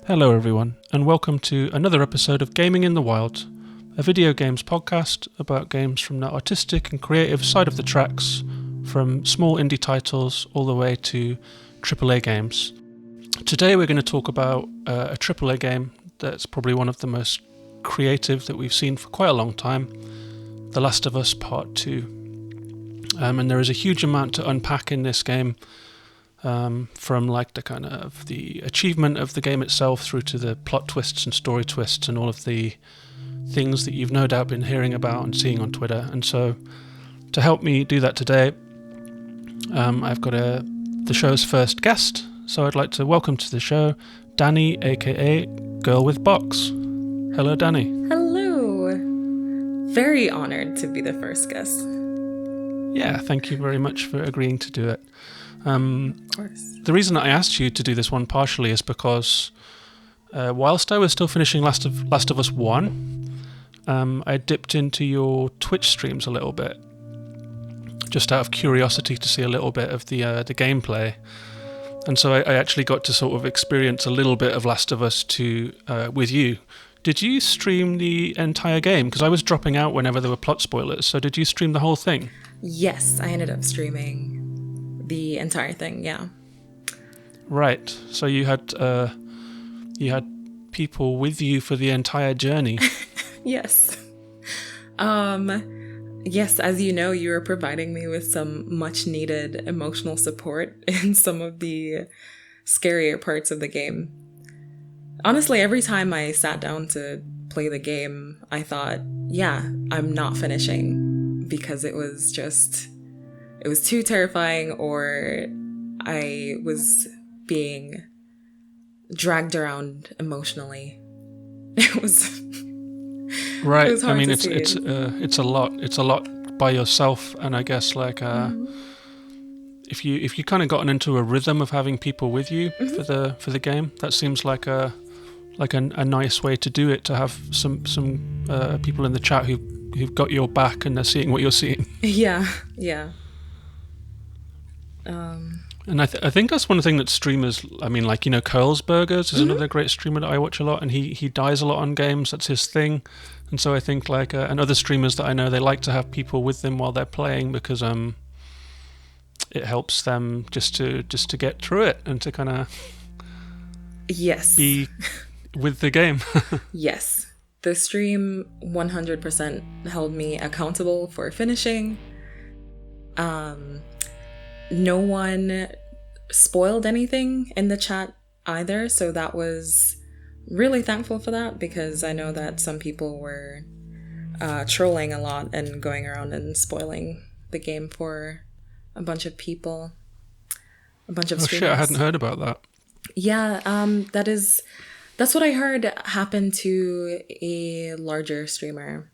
Hello everyone, and welcome to another episode of Gaming in the Wild, a video games podcast about games from the artistic and creative side of the tracks, from small indie titles all the way to AAA games. Today we're going to talk about a AAA game that's probably one of the most creative that we've seen for quite a long time, The Last of Us Part 2. And there is a huge amount to unpack in this game, from like the kind of the achievement of the game itself through to the plot twists and story twists and all of the things that you've no doubt been hearing about and seeing on Twitter. And so to help me do that today, I've got the show's first guest. So I'd like to welcome to the show Danny, aka Girl with Box. Hello, Danny. Hello. Very honored to be the first guest. Yeah, thank you very much for agreeing to do it. Of course. The reason that I asked you to do this one partially is because whilst I was still finishing Last of Us 1, I dipped into your Twitch streams a little bit, just out of curiosity to see a little bit of the gameplay. And so I actually got to sort of experience a little bit of Last of Us 2 with you. Did you stream the entire game? Because I was dropping out whenever there were plot spoilers, so did you stream the whole thing? Yes, I ended up streaming the entire thing, yeah. Right. So you had people with you for the entire journey. Yes. Yes, as you know, you were providing me with some much needed emotional support in some of the scarier parts of the game. Honestly, every time I sat down to play the game, I thought, yeah, I'm not finishing, because it was too terrifying, or I was being dragged around emotionally. It was right. It was hard I mean, to it's a lot. It's a lot by yourself, and I guess like if you kind of gotten into a rhythm of having people with you for the game, that seems like a nice way to do it. To have some people in the chat who've got your back and they're seeing what you're seeing. Yeah. And I think that's one thing that streamers, I mean, like, you know, Curls Burgers is another great streamer that I watch a lot, and he dies a lot on games. That's his thing. And so I think like and other streamers that I know, they like to have people with them while they're playing, because it helps them just to get through it and to kind of be with the game. Yes. The stream 100% held me accountable for finishing. No one spoiled anything in the chat either, so that was really thankful for that, because I know that some people were trolling a lot and going around and spoiling the game for a bunch of people, a bunch of streamers. Shit, I hadn't heard about that. Yeah, that's what I heard happened to a larger streamer.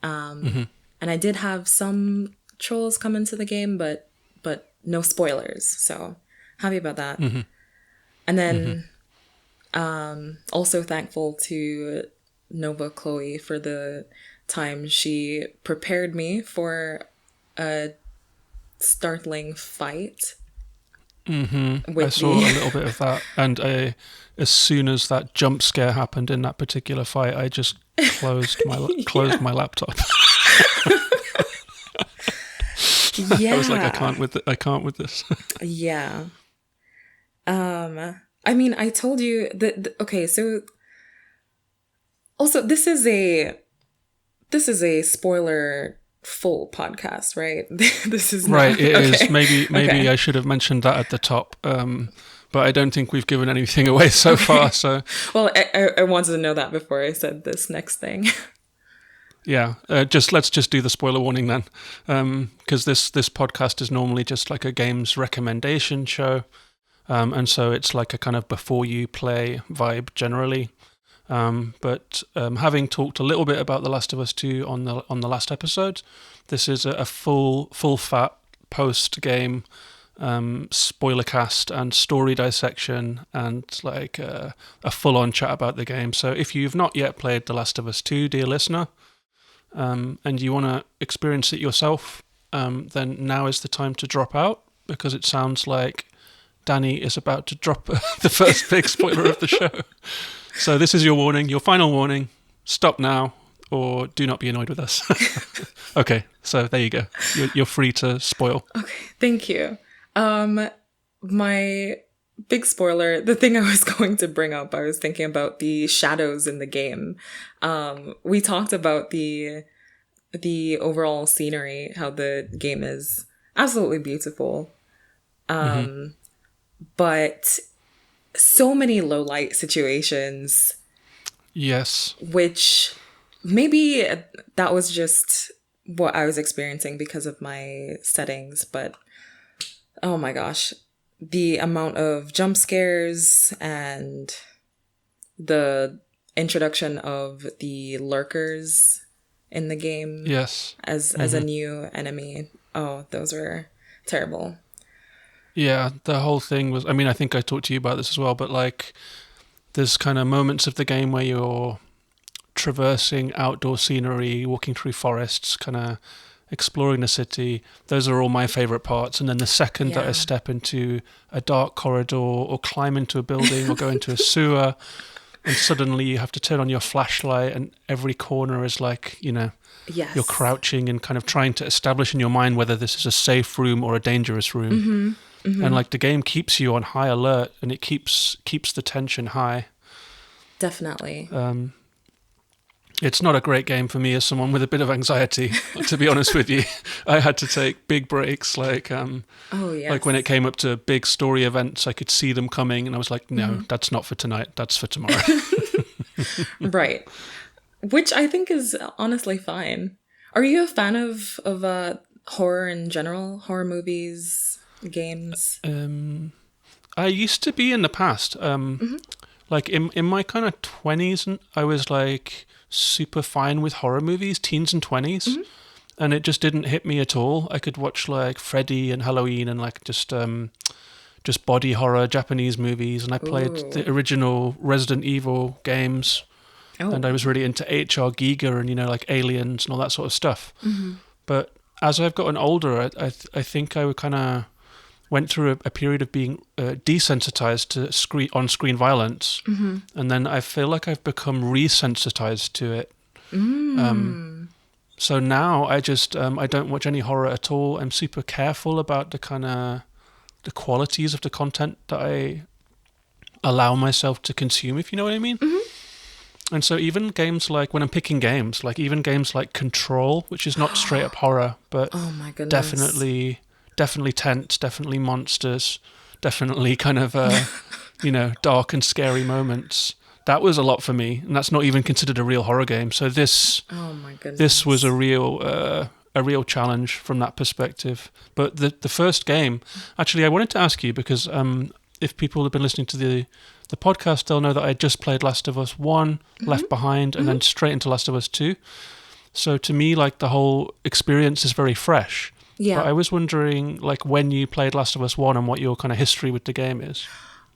And I did have some trolls come into the game, but no spoilers, so happy about that. And then also thankful to Nova Chloe for the time she prepared me for a startling fight. I saw a little bit of that, and as soon as that jump scare happened in that particular fight, I just closed my laptop. Yeah. I was like, I can't with this. Yeah. I mean, I told you that. Okay, so also this is a spoiler full podcast, right? This is not, right. It okay. is. Maybe Okay. I should have mentioned that at the top. But I don't think we've given anything away so far. So Well, I wanted to know that before I said this next thing. yeah, let's just do the spoiler warning then, because this podcast is normally just like a games recommendation show, and so it's like a kind of before you play vibe generally. But having talked a little bit about The Last of Us 2 on the last episode, this is a full fat post game spoilercast and story dissection and like a full on chat about the game. So if you've not yet played The Last of Us 2, dear listener, and you want to experience it yourself, then now is the time to drop out, because it sounds like Danny is about to drop the first big spoiler of the show. So this is your warning, your final warning. Stop now, or do not be annoyed with us. Okay, so there you go. You're free to spoil. Okay, thank you. My big spoiler, the thing I was going to bring up, I was thinking about the shadows in the game. We talked about the overall scenery, how the game is absolutely beautiful. But so many low light situations. Yes. Which maybe that was just what I was experiencing because of my settings, but oh my gosh, the amount of jump scares and the introduction of the lurkers in the game. Yes. As a new enemy. Oh, those were terrible. Yeah, the whole thing was, I mean, I think I talked to you about this as well, but like there's kind of moments of the game where you're traversing outdoor scenery, walking through forests, kind of exploring the city. Those are all my favorite parts. And then the second that I step into a dark corridor or climb into a building or go into a sewer, and suddenly you have to turn on your flashlight and every corner is like, you know, you're crouching and kind of trying to establish in your mind whether this is a safe room or a dangerous room. And like the game keeps you on high alert and it keeps the tension high. Definitely. It's not a great game for me as someone with a bit of anxiety, to be honest with you. I had to take big breaks, like like when it came up to big story events, I could see them coming and I was like, no, that's not for tonight, that's for tomorrow. Right. Which I think is honestly fine. Are you a fan of horror in general? Horror movies, games? I used to be in the past. Like in my kind of 20s, I was like super fine with horror movies, teens and 20s. And it just didn't hit me at all. I could watch like Freddy and Halloween and like just body horror Japanese movies. And I played the original Resident Evil games. And I was really into H.R. Giger and, you know, like Aliens and all that sort of stuff. But as I've gotten older, I think I kind of went through a period of being desensitized to on-screen violence. And then I feel like I've become resensitized to it. So now I just, I don't watch any horror at all. I'm super careful about the qualities of the content that I allow myself to consume, if you know what I mean. And so even games like, when I'm picking games, like even games like Control, which is not straight up horror, but oh my goodness. definitely tense, definitely monsters, definitely kind of, you know, dark and scary moments. That was a lot for me, and that's not even considered a real horror game. So this was a real challenge from that perspective. But the first game, actually, I wanted to ask you because if people have been listening to the podcast, they'll know that I just played Last of Us 1, Left Behind, and then straight into Last of Us 2. So to me, like the whole experience is very fresh. Yeah. But I was wondering, like, when you played Last of Us 1 and what your kind of history with the game is.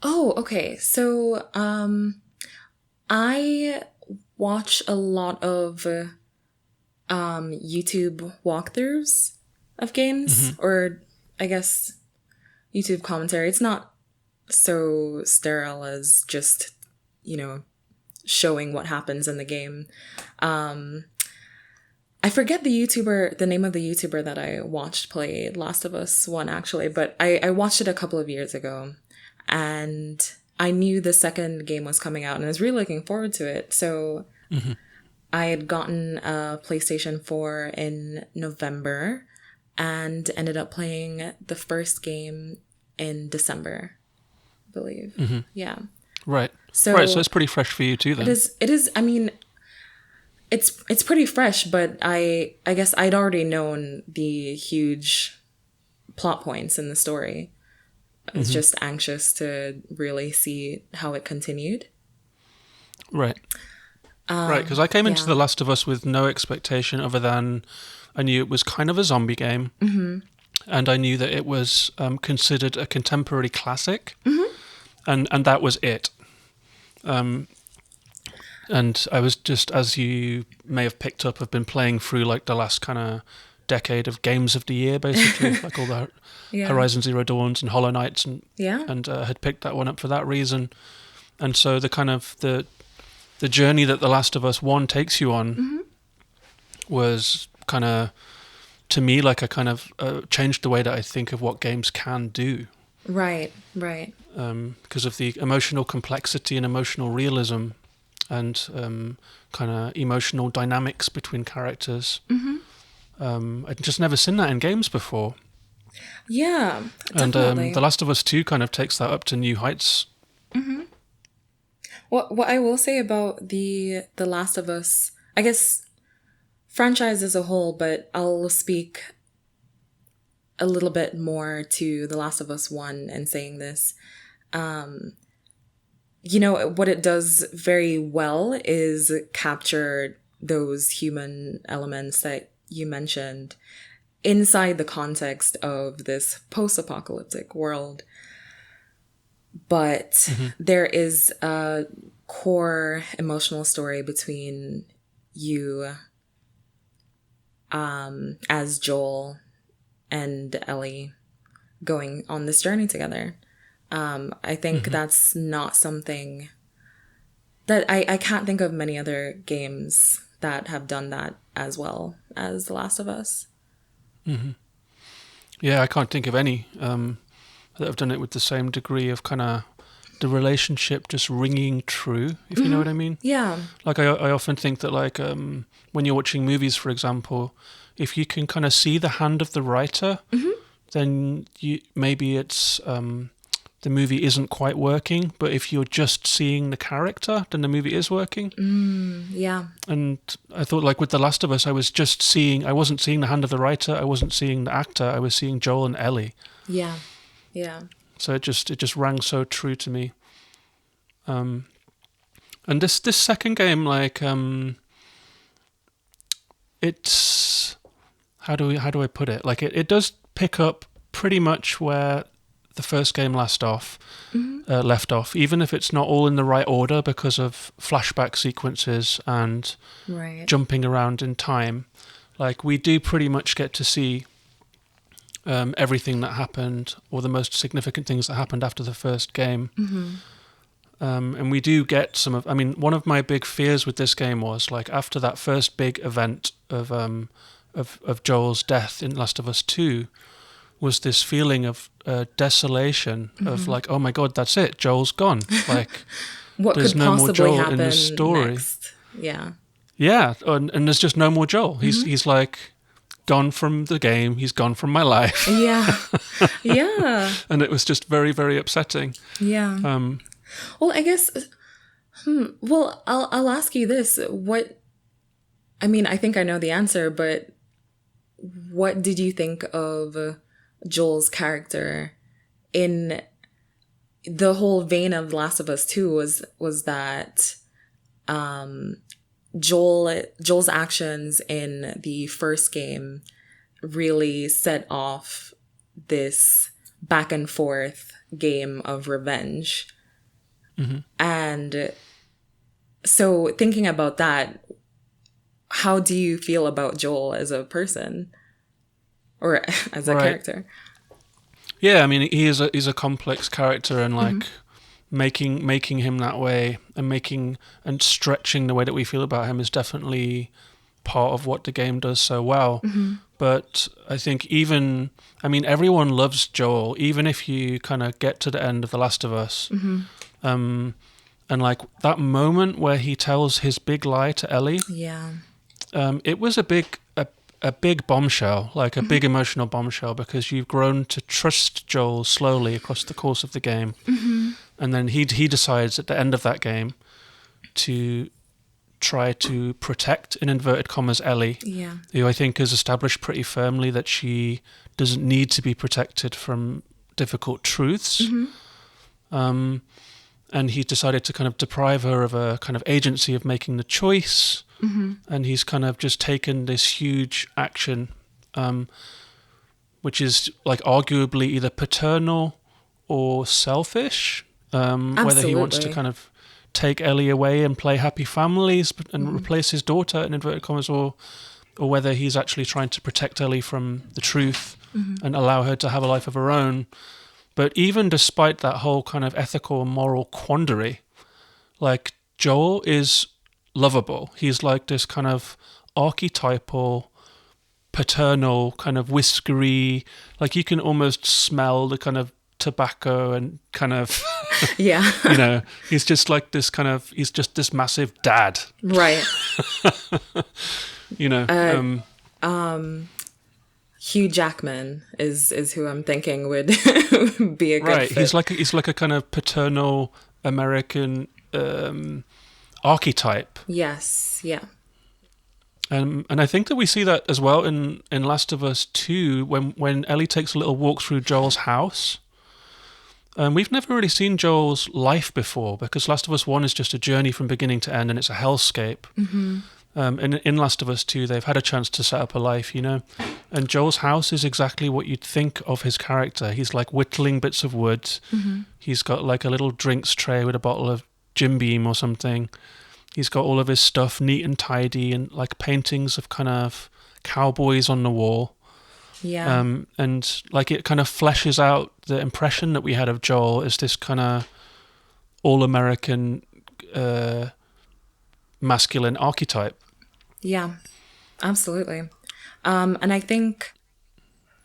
Oh, okay. So I watch a lot of YouTube walkthroughs of games, or I guess YouTube commentary. It's not so sterile as just, you know, showing what happens in the game. I forget the name of the YouTuber that I watched play Last of Us 1 actually, but I watched it a couple of years ago and I knew the second game was coming out and I was really looking forward to it. So I had gotten a PlayStation 4 in November and ended up playing the first game in December, I believe. Yeah. Right. So it's pretty fresh for you too then. It is, I mean, it's pretty fresh, but I guess I'd already known the huge plot points in the story. I was just anxious to really see how it continued. Right. Right, because I came into The Last of Us with no expectation other than I knew it was kind of a zombie game. And I knew that it was considered a contemporary classic. And that was it. And I was just, as you may have picked up, I've been playing through like the last kind of decade of games of the year, basically, like all the Horizon Zero Dawns and Hollow Knights, and had picked that one up for that reason. And so the kind of the journey that The Last of Us 1 takes you on was kind of, to me, like a kind of changed the way that I think of what games can do. Right. Because of the emotional complexity and emotional realism and kind of emotional dynamics between characters. I'd just never seen that in games before. Yeah, definitely. And The Last of Us 2 kind of takes that up to new heights. What I will say about the Last of Us, I guess, franchise as a whole, but I'll speak a little bit more to The Last of Us 1 and saying this. What it does very well is capture those human elements that you mentioned inside the context of this post-apocalyptic world. But there is a core emotional story between you as Joel and Ellie going on this journey together. I think that's not something that I can't think of many other games that have done that as well as The Last of Us. Yeah, I can't think of any that have done it with the same degree of kind of the relationship just ringing true, if you know what I mean. Yeah. Like I often think that like when you're watching movies, for example, if you can kind of see the hand of the writer, then maybe it's the movie isn't quite working. But if you're just seeing the character, then the movie is working. Yeah. And I thought, like with The Last of Us, I wasn't seeing the hand of the writer, I wasn't seeing the actor, I was seeing Joel and Ellie. Yeah. So it just rang so true to me. And this second game, like it's how do I put it? Like it does pick up pretty much where the first game left off, even if it's not all in the right order because of flashback sequences and jumping around in time. Like we do pretty much get to see everything that happened, or the most significant things that happened after the first game. And we do get one of my big fears with this game was like after that first big event of Joel's death in Last of Us 2 was this feeling of desolation of like, oh my God, that's it. Joel's gone. Like what there's could no more possibly Joel happen in the story. Next? Yeah. Yeah. And there's just no more Joel. He's like gone from the game. He's gone from my life. Yeah. Yeah. And it was just very, very upsetting. Yeah. Well, I guess, well, I'll ask you this. I think I know the answer, but what did you think of Joel's character in the whole vein of The Last of Us 2 was that Joel's actions in the first game really set off this back and forth game of revenge. And so thinking about that, how do you feel about Joel as a person or as a character? Yeah, I mean, he's a complex character, and like making him that way and stretching the way that we feel about him is definitely part of what the game does so well. But I think everyone loves Joel, even if you kind of get to the end of The Last of Us. And like that moment where he tells his big lie to Ellie. Yeah. It was a big bombshell, like a big emotional bombshell, because you've grown to trust Joel slowly across the course of the game. And then he decides at the end of that game to try to protect, in inverted commas, Ellie, who I think has established pretty firmly that she doesn't need to be protected from difficult truths. And he decided to kind of deprive her of a kind of agency of making the choice. And he's kind of just taken this huge action, which is like arguably either paternal or selfish, whether he wants to kind of take Ellie away and play happy families and replace his daughter in inverted commas, or or whether he's actually trying to protect Ellie from the truth and allow her to have a life of her own. But even despite that whole kind of ethical and moral quandary, like, Joel is lovable. He's like this kind of archetypal, paternal, kind of whiskery, like you can almost smell the kind of tobacco and kind of Yeah. you know, he's just like this kind of, he's just this massive dad. Right. You know, Hugh Jackman is who I'm thinking would be a good right. fit. He's like a kind of paternal American archetype. Yes. Yeah. And I think that we see that as well in Last of Us 2 when Ellie takes a little walk through Joel's house. We've never really seen Joel's life before, because Last of Us 1 is just a journey from beginning to end and it's a hellscape. And in Last of Us 2, they've had a chance to set up a life, you know. And Joel's house is exactly what you'd think of his character. He's like whittling bits of wood. He's got like a little drinks tray with a bottle of Jim Beam or something. He's got all of his stuff neat and tidy, and like paintings of kind of cowboys on the wall. Yeah. And like it kind of fleshes out the impression that we had of Joel as this kind of all-American masculine archetype. Yeah. Absolutely. And I think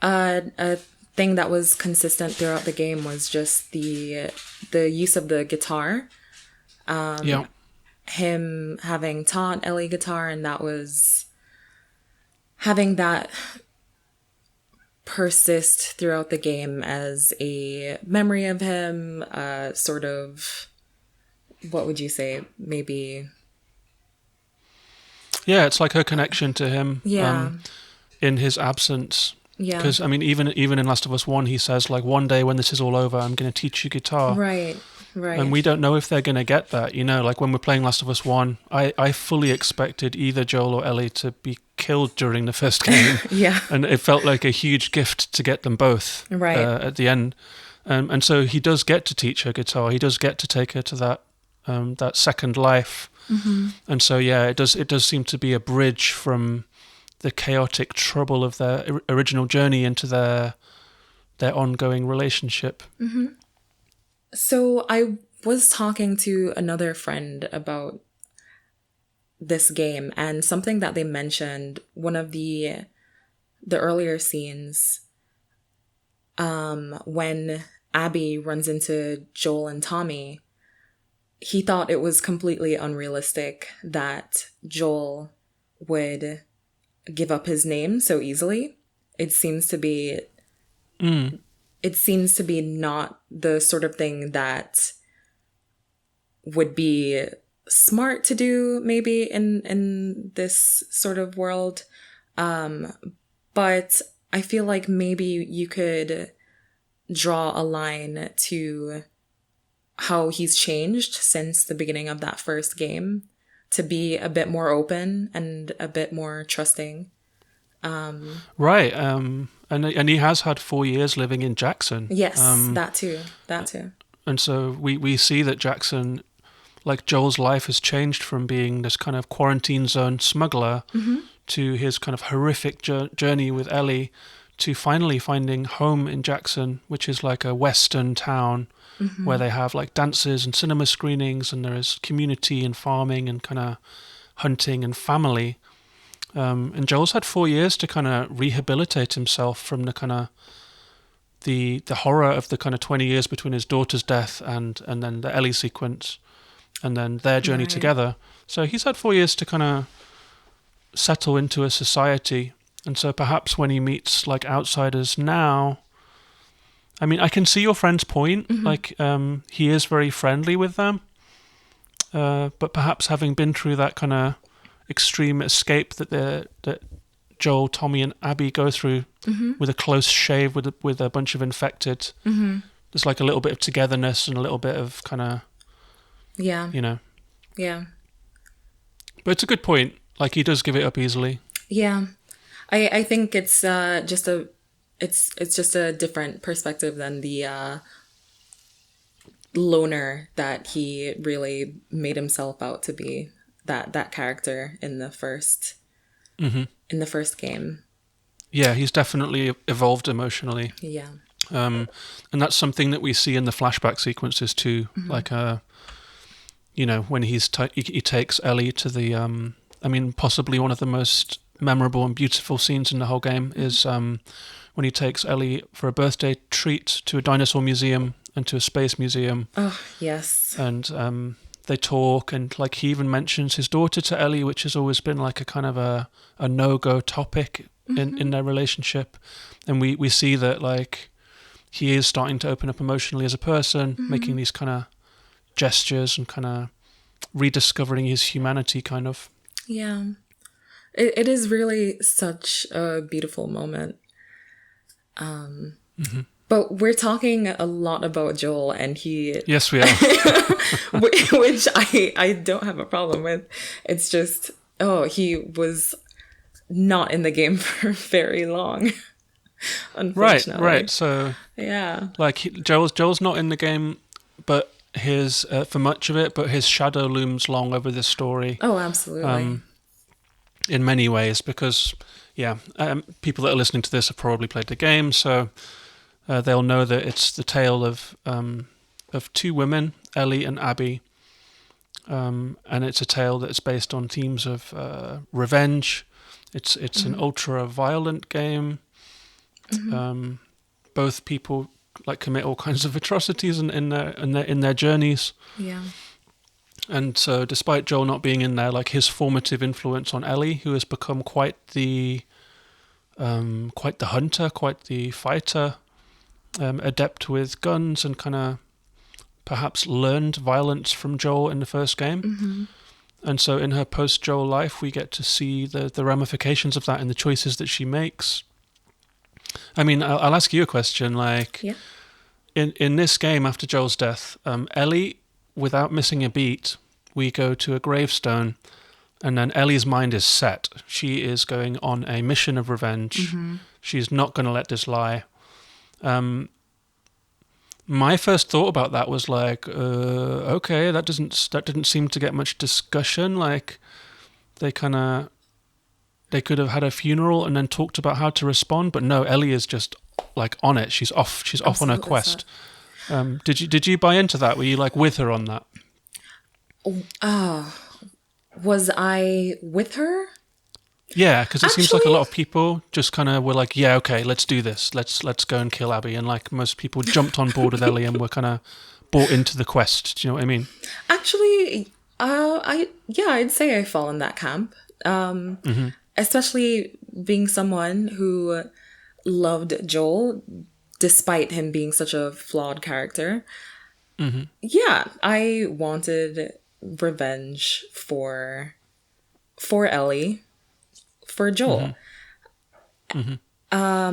a thing that was consistent throughout the game was just the use of the guitar. Yeah. Him having taught Ellie guitar, and that was having that persist throughout the game as a memory of him, sort of, what would you say, maybe... Yeah, it's like her connection to him in his absence. Yeah. Because, I mean, even in Last of Us 1, he says, like, one day when this is all over, I'm going to teach you guitar. Right, right. And we don't know if they're going to get that, you know? Like, when we're playing Last of Us 1, I fully expected either Joel or Ellie to be killed during the first game. Yeah. And it felt like a huge gift to get them both Right. at the end. And so he does get to teach her guitar. He does get to take her to that second life. And so, yeah, it does seem to be a bridge from the chaotic trouble of their original journey into their ongoing relationship. So I was talking to another friend about this game, and something that they mentioned, one of the earlier scenes, when Abby runs into Joel and Tommy, he thought it was completely unrealistic that Joel would give up his name so easily. It seems to be not the sort of thing that would be smart to do, maybe in this sort of world. But I feel like maybe you could draw a line to how he's changed since the beginning of that first game to be a bit more open and a bit more trusting. Right. And he has had 4 years living in Jackson. Yes, that too. And so we see that Jackson, like, Joel's life has changed from being this kind of quarantine zone smuggler to his kind of horrific journey with Ellie to finally finding home in Jackson, which is like a western town where they have like dances and cinema screenings, and there is community and farming and kind of hunting and family. And Joel's had 4 years to kind of rehabilitate himself from the kind of the horror of the kind of 20 years between his daughter's death and then the Ellie sequence, and then their journey together. So he's had 4 years to kind of settle into a society. And so perhaps when he meets like outsiders now, I mean, I can see your friend's point. Like, he is very friendly with them. But perhaps having been through that kind of extreme escape that Joel, Tommy, and Abby go through with a close shave with a bunch of infected, there's like a little bit of togetherness and a little bit of kind of, you know. Yeah. But it's a good point. Like, he does give it up easily. Yeah. I think it's just a different perspective than the loner that he really made himself out to be, that character in the first in the first game. Yeah, he's definitely evolved emotionally. Yeah. And that's something that we see in the flashback sequences too. Like, when he takes Ellie to the, possibly one of the most memorable and beautiful scenes in the whole game is when he takes Ellie for a birthday treat to a dinosaur museum and to a space museum. Oh, yes. And they talk, and like he even mentions his daughter to Ellie, which has always been like a kind of a no-go topic in their relationship. And we see that like he is starting to open up emotionally as a person, making these kind of gestures and kind of rediscovering his humanity kind of. Yeah. It is really such a beautiful moment. But we're talking a lot about Joel, and he... Yes, we are. which I don't have a problem with. It's just, he was not in the game for very long, unfortunately. Right. So, yeah. Like, Joel's not in the game, but his for much of it, but his shadow looms long over this story. Oh, absolutely. In many ways, because, people that are listening to this have probably played the game, so... they'll know that it's the tale of two women, Ellie and Abby, and it's a tale that's based on themes of revenge. It's an ultra violent game. Both people like commit all kinds of atrocities in their journeys. Yeah. And so, despite Joel not being in there, like his formative influence on Ellie, who has become quite the hunter, quite the fighter. Adept with guns and kind of perhaps learned violence from Joel in the first game. And so in her post-Joel life, we get to see the ramifications of that in the choices that she makes. I mean, I'll ask you a question. Like, in this game, after Joel's death, Ellie, without missing a beat, we go to a gravestone, and then Ellie's mind is set. She is going on a mission of revenge. She's not going to let this lie. My first thought about that was like, okay, that didn't seem to get much discussion. Like, they could have had a funeral and then talked about how to respond, but no, Ellie is just like on it. She's off on her quest. Did you buy into that? Were you like with her on that? Was I with her? Yeah, because it seems like a lot of people just kind of were like, yeah, okay, let's do this. Let's go and kill Abby. And like most people jumped on board with Ellie and were kind of bought into the quest. Do you know what I mean? Actually, I'd say I fall in that camp. Especially being someone who loved Joel, despite him being such a flawed character. Yeah, I wanted revenge for Ellie. For Joel. At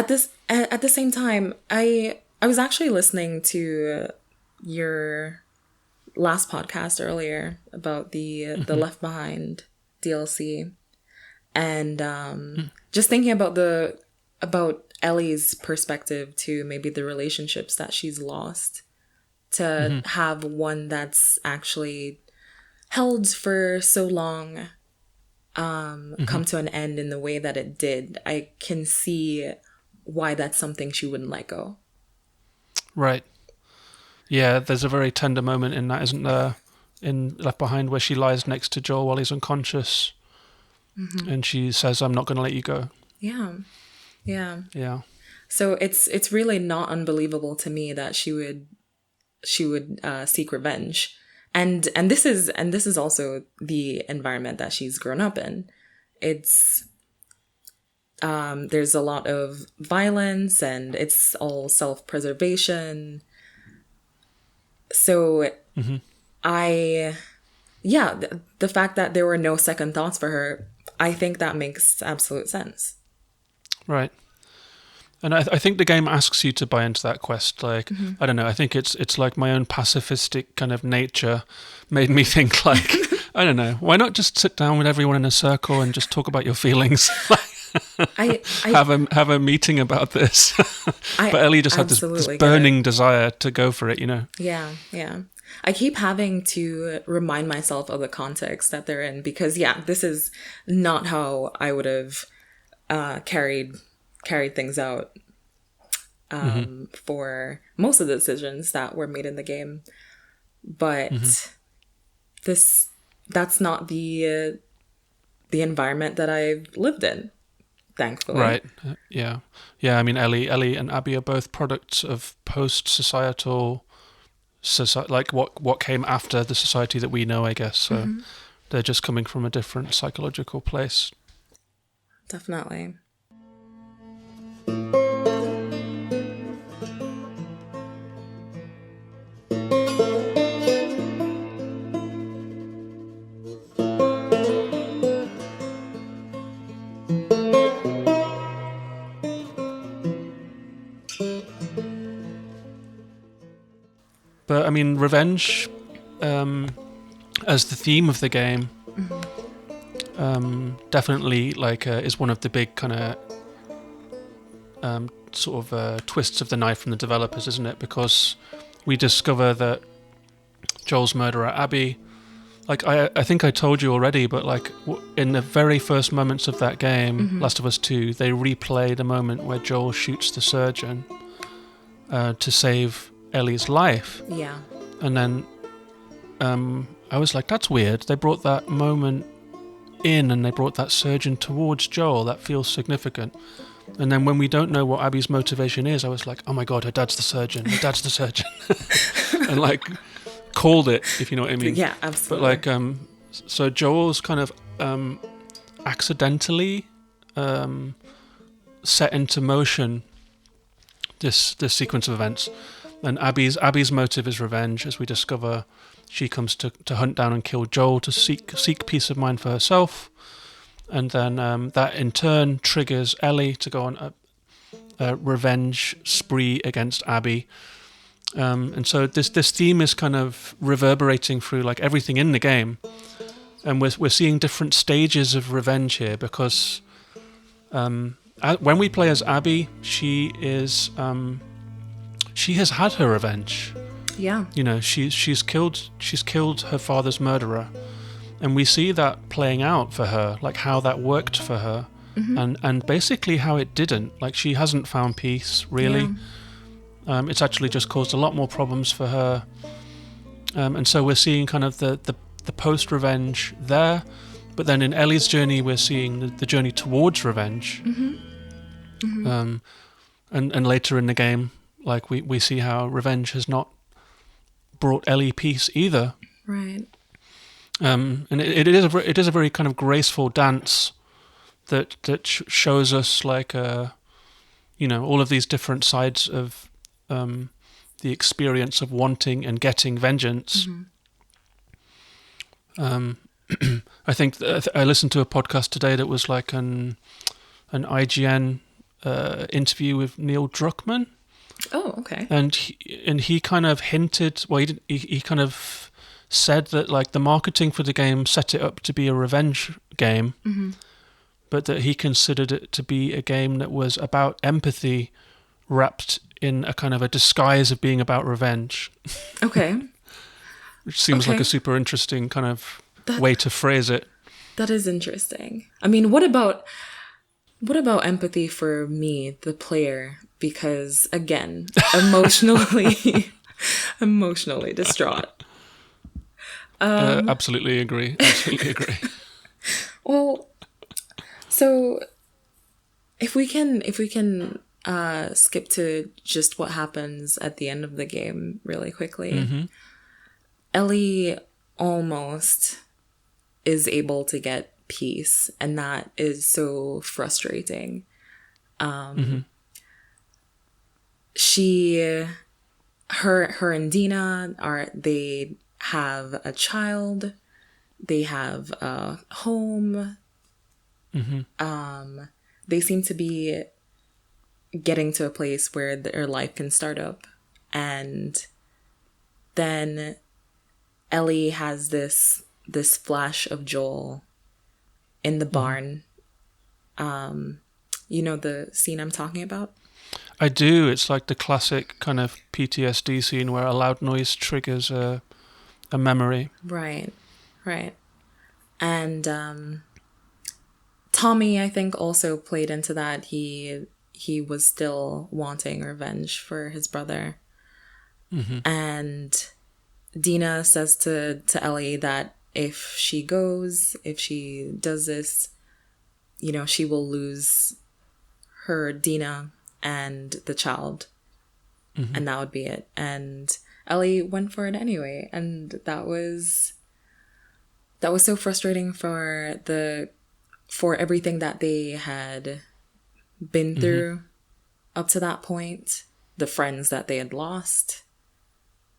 the same time, I was actually listening to your last podcast earlier about the Left Behind DLC, and just thinking about Ellie's perspective to maybe the relationships that she's lost, to have one that's actually held for so long come to an end in the way that it did. I can see why that's something she wouldn't let go. Right. Yeah, there's a very tender moment in that, isn't there? In Left Behind, where she lies next to Joel while he's unconscious, and she says, "I'm not going to let you go." Yeah. So it's really not unbelievable to me that she would seek revenge. And this is also the environment that she's grown up in. It's there's a lot of violence, and it's all self-preservation. So the fact that there were no second thoughts for her, I think that makes absolute sense. Right. And I think the game asks you to buy into that quest. Like, I don't know, I think it's like my own pacifistic kind of nature made me think like, I don't know, why not just sit down with everyone in a circle and just talk about your feelings? Have a meeting about this. But Ellie just had this burning desire to go for it, you know? Yeah. I keep having to remind myself of the context that they're in because, yeah, this is not how I would have carried things out for most of the decisions that were made in the game. But that's not the environment that I've lived in, thankfully. Right. Yeah. I mean, Ellie and Abby are both products of post-societal, like what came after the society that we know, I guess. So they're just coming from a different psychological place. Definitely. But I mean, revenge, as the theme of the game, definitely like is one of the big kind of sort of twists of the knife from the developers, isn't it? Because we discover that Joel's murderer, Abby, like I think I told you already, but like in the very first moments of that game, Last of Us 2, they replay the moment where Joel shoots the surgeon to save Ellie's life. Yeah. And then I was like, that's weird. They brought that moment in and they brought that surgeon towards Joel. That feels significant. And then when we don't know what Abby's motivation is, I was like, oh my God, her dad's the surgeon. Her dad's the surgeon. And like called it, if you know what I mean. Yeah, absolutely. But like, so Joel's kind of accidentally set into motion this sequence of events. And Abby's motive is revenge, as we discover. She comes to hunt down and kill Joel to seek peace of mind for herself, and then that in turn triggers Ellie to go on a revenge spree against Abby. And so this theme is kind of reverberating through like everything in the game, and we're seeing different stages of revenge here because when we play as Abby, she has had her revenge. Yeah. You know, she's killed her father's murderer, and we see that playing out for her, like how that worked for her, and basically how it didn't. Like she hasn't found peace really. Yeah. It's actually just caused a lot more problems for her, and so we're seeing kind of the post revenge there, but then in Ellie's journey we're seeing the journey towards revenge, and later in the game. Like we see how revenge has not brought Ellie peace either. Right. And it is a very kind of graceful dance that shows us like all of these different sides of the experience of wanting and getting vengeance. I think I listened to a podcast today that was like an IGN interview with Neil Druckmann. Oh, okay. And he kind of hinted. Well, he kind of said that like the marketing for the game set it up to be a revenge game, but that he considered it to be a game that was about empathy, wrapped in a kind of a disguise of being about revenge. Okay. Which seems like a super interesting kind of way to phrase it. That is interesting. I mean, what about empathy for me, the player? Because again, emotionally distraught. Absolutely agree. Well, so if we can skip to just what happens at the end of the game really quickly. Ellie almost is able to get peace, and that is so frustrating. Her and Dina they have a child, they have a home. They seem to be getting to a place where their life can start up, and then Ellie has this flash of Joel in the barn. You know the scene I'm talking about? I do. It's like the classic kind of PTSD scene where a loud noise triggers a a memory. Right. And Tommy, I think, also played into that. He was still wanting revenge for his brother. And Dina says to Ellie that if she does this, she will lose her Dina and the child. And that would be it. And Ellie went for it anyway. And that was so frustrating for everything that they had been through up to that point, the friends that they had lost,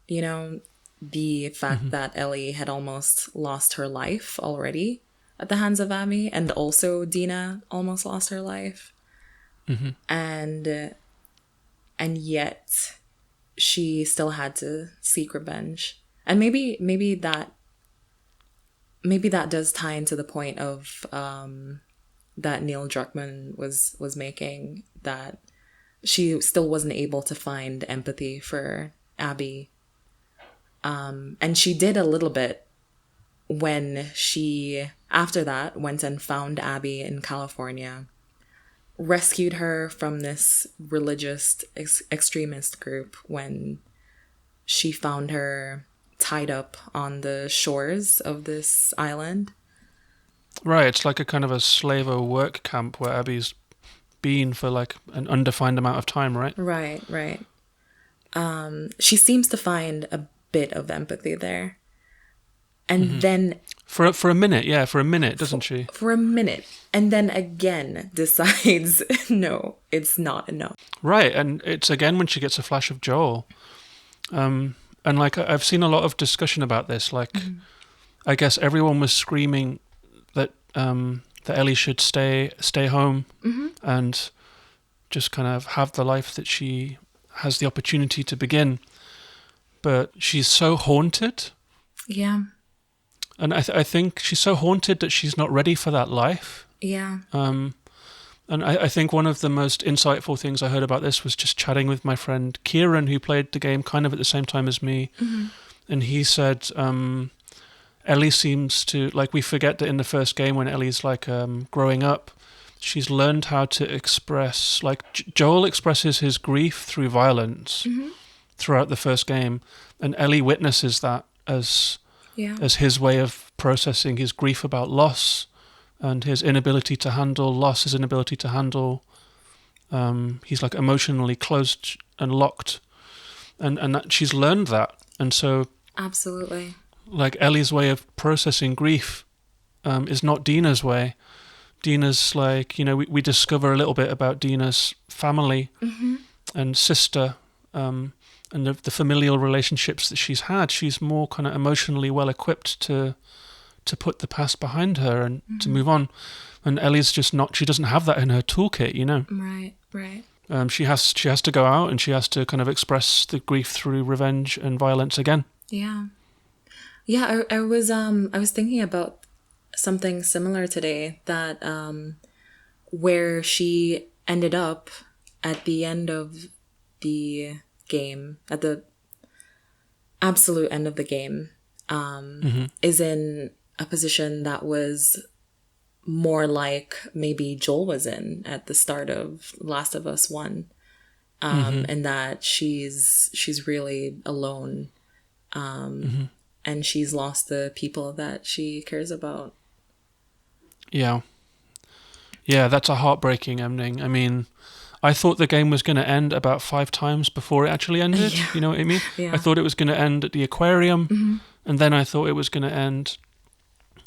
the fact that Ellie had almost lost her life already at the hands of Abby, and also Dina almost lost her life. And yet she still had to seek revenge. And maybe that does tie into the point of that Neil Druckmann was making, that she still wasn't able to find empathy for Abby. And she did a little bit when she, after that, went and found Abby in California, rescued her from this religious extremist group when she found her tied up on the shores of this island. Right, it's like a kind of a slaver work camp where Abby's been for like an undefined amount of time, right? Right. She seems to find a bit of empathy there. And then... For a minute, doesn't she? For a minute. And then again decides, no, it's not enough. Right, and it's again when she gets a flash of Joel. And like I've seen a lot of discussion about this. Like, I guess everyone was screaming that Ellie should stay home and just kind of have the life that she has the opportunity to begin. But she's so haunted. Yeah. And I think she's so haunted that she's not ready for that life. Yeah. And I think one of the most insightful things I heard about this was just chatting with my friend Kieran, who played the game kind of at the same time as me. And he said Ellie seems to, like, we forget that in the first game when Ellie's like growing up, she's learned how to express, like Joel expresses his grief through violence throughout the first game. And Ellie witnesses that as his way of processing his grief about loss and his inability to handle loss, his inability to handle, he's like emotionally closed and locked, and that she's learned that. And so absolutely, like Ellie's way of processing grief is not Dina's way. Dina's like, we discover a little bit about Dina's family and sister, and the familial relationships that she's had. She's more kind of emotionally well equipped to put the past behind her and to move on. And Ellie's just not. She doesn't have that in her toolkit, Right. She has to go out and she has to kind of express the grief through revenge and violence again. Yeah. I was thinking about something similar today, that where she ended up at the end of the game, at the absolute end of the game, is in a position that was more like maybe Joel was in at the start of Last of Us 1, and that she's really alone, and she's lost the people that she cares about. Yeah, that's a heartbreaking ending. I mean, I thought the game was going to end about 5 times before it actually ended. Yeah. You know what I mean? Yeah. I thought it was going to end at the aquarium, and then I thought it was going to end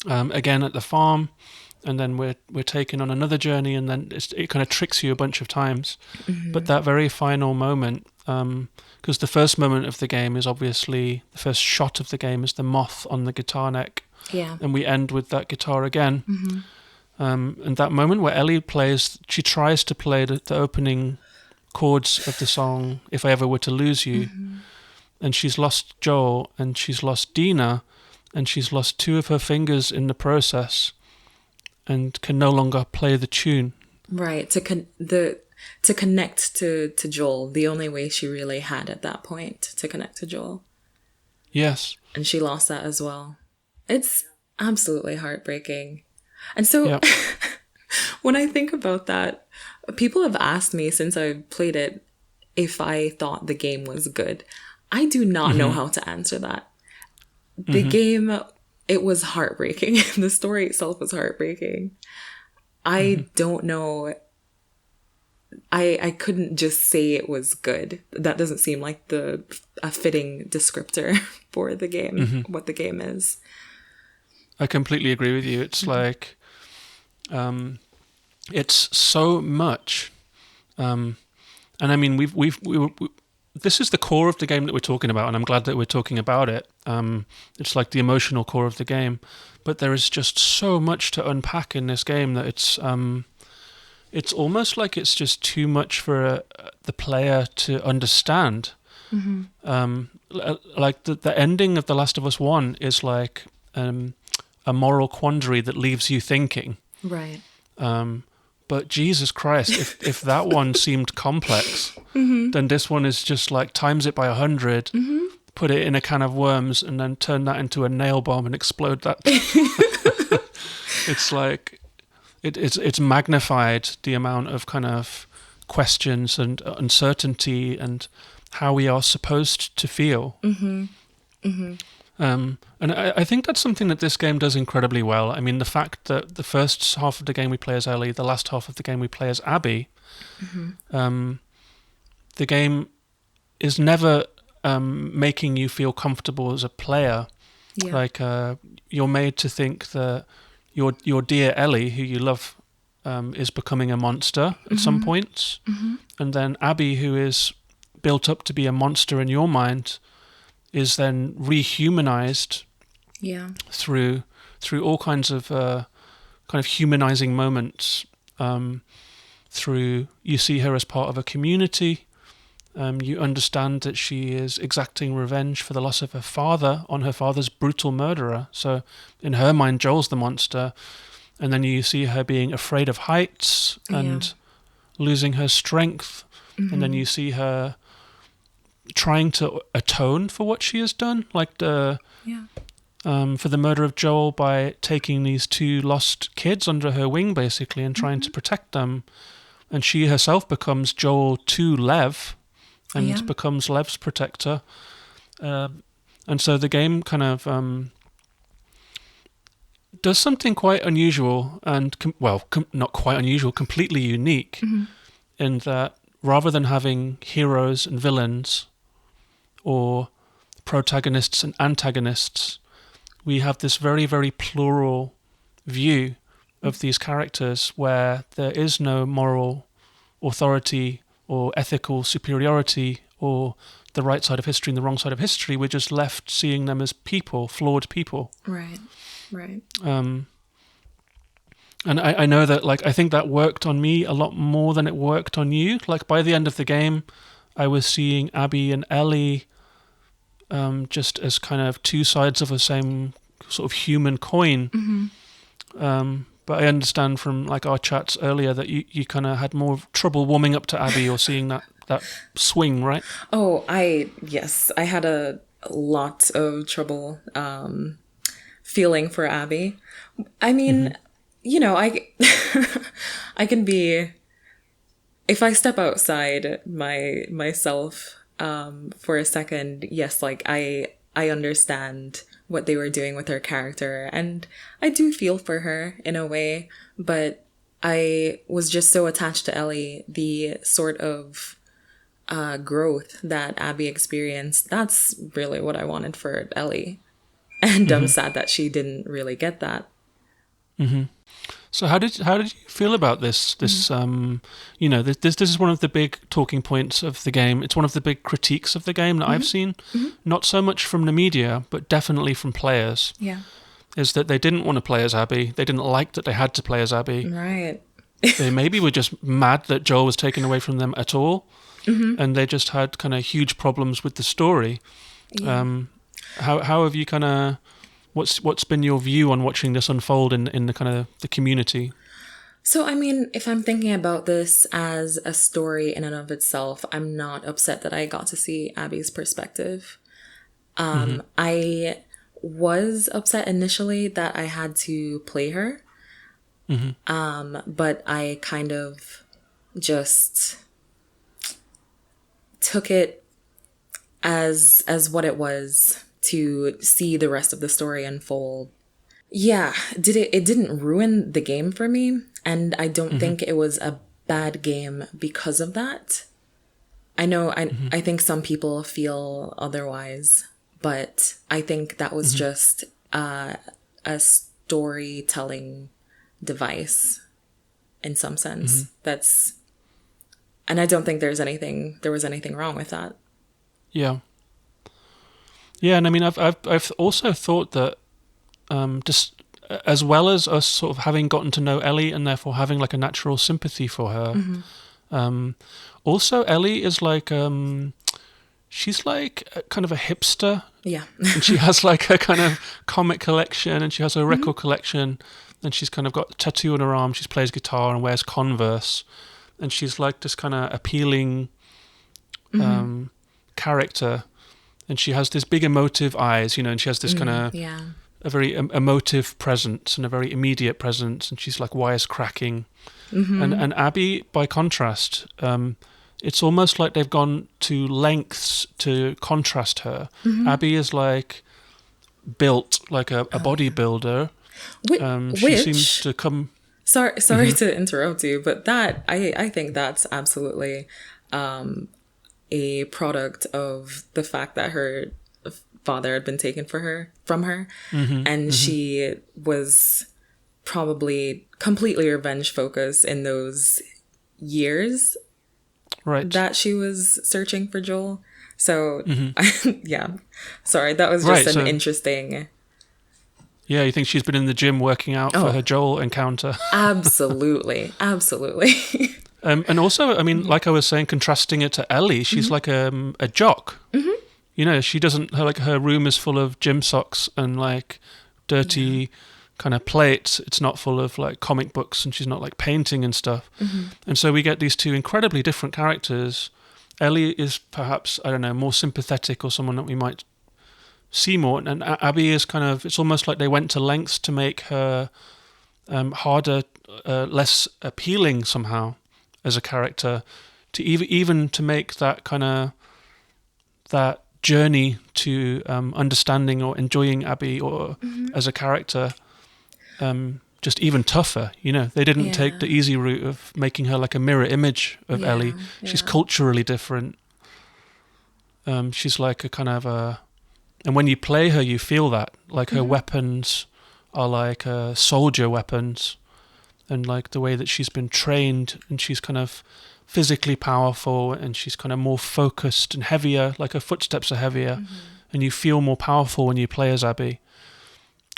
again at the farm, and then we're taken on another journey, and then it kind of tricks you a bunch of times. But that very final moment, because the first moment of the game is obviously, the first shot of the game is the moth on the guitar neck. Yeah. And we end with that guitar again. And that moment where Ellie plays, she tries to play the opening chords of the song, If I Ever Were to Lose You. And she's lost Joel, and she's lost Dina, and she's lost 2 of her fingers in the process, and can no longer play the tune. Right, to connect to Joel, the only way she really had at that point to connect to Joel. Yes. And she lost that as well. It's absolutely heartbreaking. And so Yeah. when I think about that, people have asked me since I've played it if I thought the game was good. I do not know how to answer that. The game, it was heartbreaking. The story itself was heartbreaking. I don't know. I couldn't just say it was good. That doesn't seem like a fitting descriptor for the game, what the game is. I completely agree with you. It's like, it's so much, and I mean, this is the core of the game that we're talking about, and I'm glad that we're talking about it. It's like the emotional core of the game, but there is just so much to unpack in this game that it's almost like it's just too much for the player to understand. Like the ending of The Last of Us 1 is like a moral quandary that leaves you thinking. Right. But Jesus Christ, if that one seemed complex, then this one is just like times it by 100, put it in a can of worms, and then turn that into a nail bomb and explode that. It's like it's magnified the amount of kind of questions and uncertainty and how we are supposed to feel. And I think that's something that this game does incredibly well. I mean, the fact that the first half of the game we play as Ellie, the last half of the game we play as Abby, the game is never making you feel comfortable as a player. Yeah. Like you're made to think that your dear Ellie, who you love, is becoming a monster at some points, and then Abby, who is built up to be a monster in your mind, is then rehumanized through all kinds of kind of humanizing moments. Through you see her as part of a community. You understand that she is exacting revenge for the loss of her father on her father's brutal murderer. So in her mind, Joel's the monster. And then you see her being afraid of heights and losing her strength. And then you see her trying to atone for what she has done, like for the murder of Joel, by taking these two lost kids under her wing, basically, and trying to protect them. And she herself becomes Joel to Lev, and becomes Lev's protector. And so the game kind of does something quite unusual, and not quite unusual, completely unique, in that rather than having heroes and villains, or protagonists and antagonists, we have this very, very plural view of these characters where there is no moral authority or ethical superiority or the right side of history and the wrong side of history. We're just left seeing them as people, flawed people. Right. And I know that, like, I think that worked on me a lot more than it worked on you. Like, by the end of the game, I was seeing Abby and Ellie just as kind of two sides of the same sort of human coin. But I understand from like our chats earlier that you kind of had more trouble warming up to Abby or seeing that swing, right? Oh, I had a lot of trouble feeling for Abby. I mean, you know, I can be, if I step outside myself for a second, yes, like I understand what they were doing with her character, and I do feel for her in a way, but I was just so attached to Ellie, the sort of growth that Abby experienced. That's really what I wanted for Ellie, and I'm sad that she didn't really get that. So how did you feel about this? This you know, this is one of the big talking points of the game. It's one of the big critiques of the game that I've seen, not so much from the media, but definitely from players. Yeah, is that they didn't want to play as Abby. They didn't like that they had to play as Abby. right. They maybe were just mad that Joel was taken away from them at all, and they just had kind of huge problems with the story. Yeah. How have you kind of? What's been your view on watching this unfold in the kind of the community? So, I mean, if I'm thinking about this as a story in and of itself, I'm not upset that I got to see Abby's perspective. I was upset initially that I had to play her, but I kind of just took it as what it was to see the rest of the story unfold. Yeah, it didn't ruin the game for me, and I don't think it was a bad game because of that. I know I think some people feel otherwise, but I think that was just a storytelling device in some sense. And I don't think there was anything wrong with that. Yeah. Yeah, and I mean, I've also thought that just as well as us sort of having gotten to know Ellie and therefore having like a natural sympathy for her, also Ellie is like she's like kind of a hipster. Yeah. And she has like a kind of comic collection, and she has a record collection, and she's kind of got a tattoo on her arm. She plays guitar and wears Converse, and she's like this kind of appealing character, and she has this big emotive eyes, and she has this kind of a very emotive presence and a very immediate presence, and she's like wisecracking. And Abby, by contrast, it's almost like they've gone to lengths to contrast her. Abby is like built like a bodybuilder. She seems to come. Sorry to interrupt you, but that I think that's absolutely a product of the fact that her father had been taken from her, and she was probably completely revenge focused in those years that she was searching for Joel. So yeah, sorry, that was just an interesting. Yeah, you think she's been in the gym working out for her Joel encounter? Absolutely. And also, I mean, like I was saying, contrasting it to Ellie, she's like a jock. She doesn't. Her room is full of gym socks and like dirty kind of plates. It's not full of like comic books, and she's not like painting and stuff. And so we get these two incredibly different characters. Ellie is perhaps, I don't know, more sympathetic or someone that we might see more. And Abby is kind of, it's almost like they went to lengths to make her harder, less appealing somehow as a character, to even to make that kind of, that journey to understanding or enjoying Abby or as a character just even tougher. They didn't take the easy route of making her like a mirror image of Ellie. She's culturally different. She's like a kind of a, and when you play her you feel that like her weapons are like soldier weapons, and like the way that she's been trained, and she's kind of physically powerful, and she's kind of more focused and heavier, like her footsteps are heavier, and you feel more powerful when you play as Abby.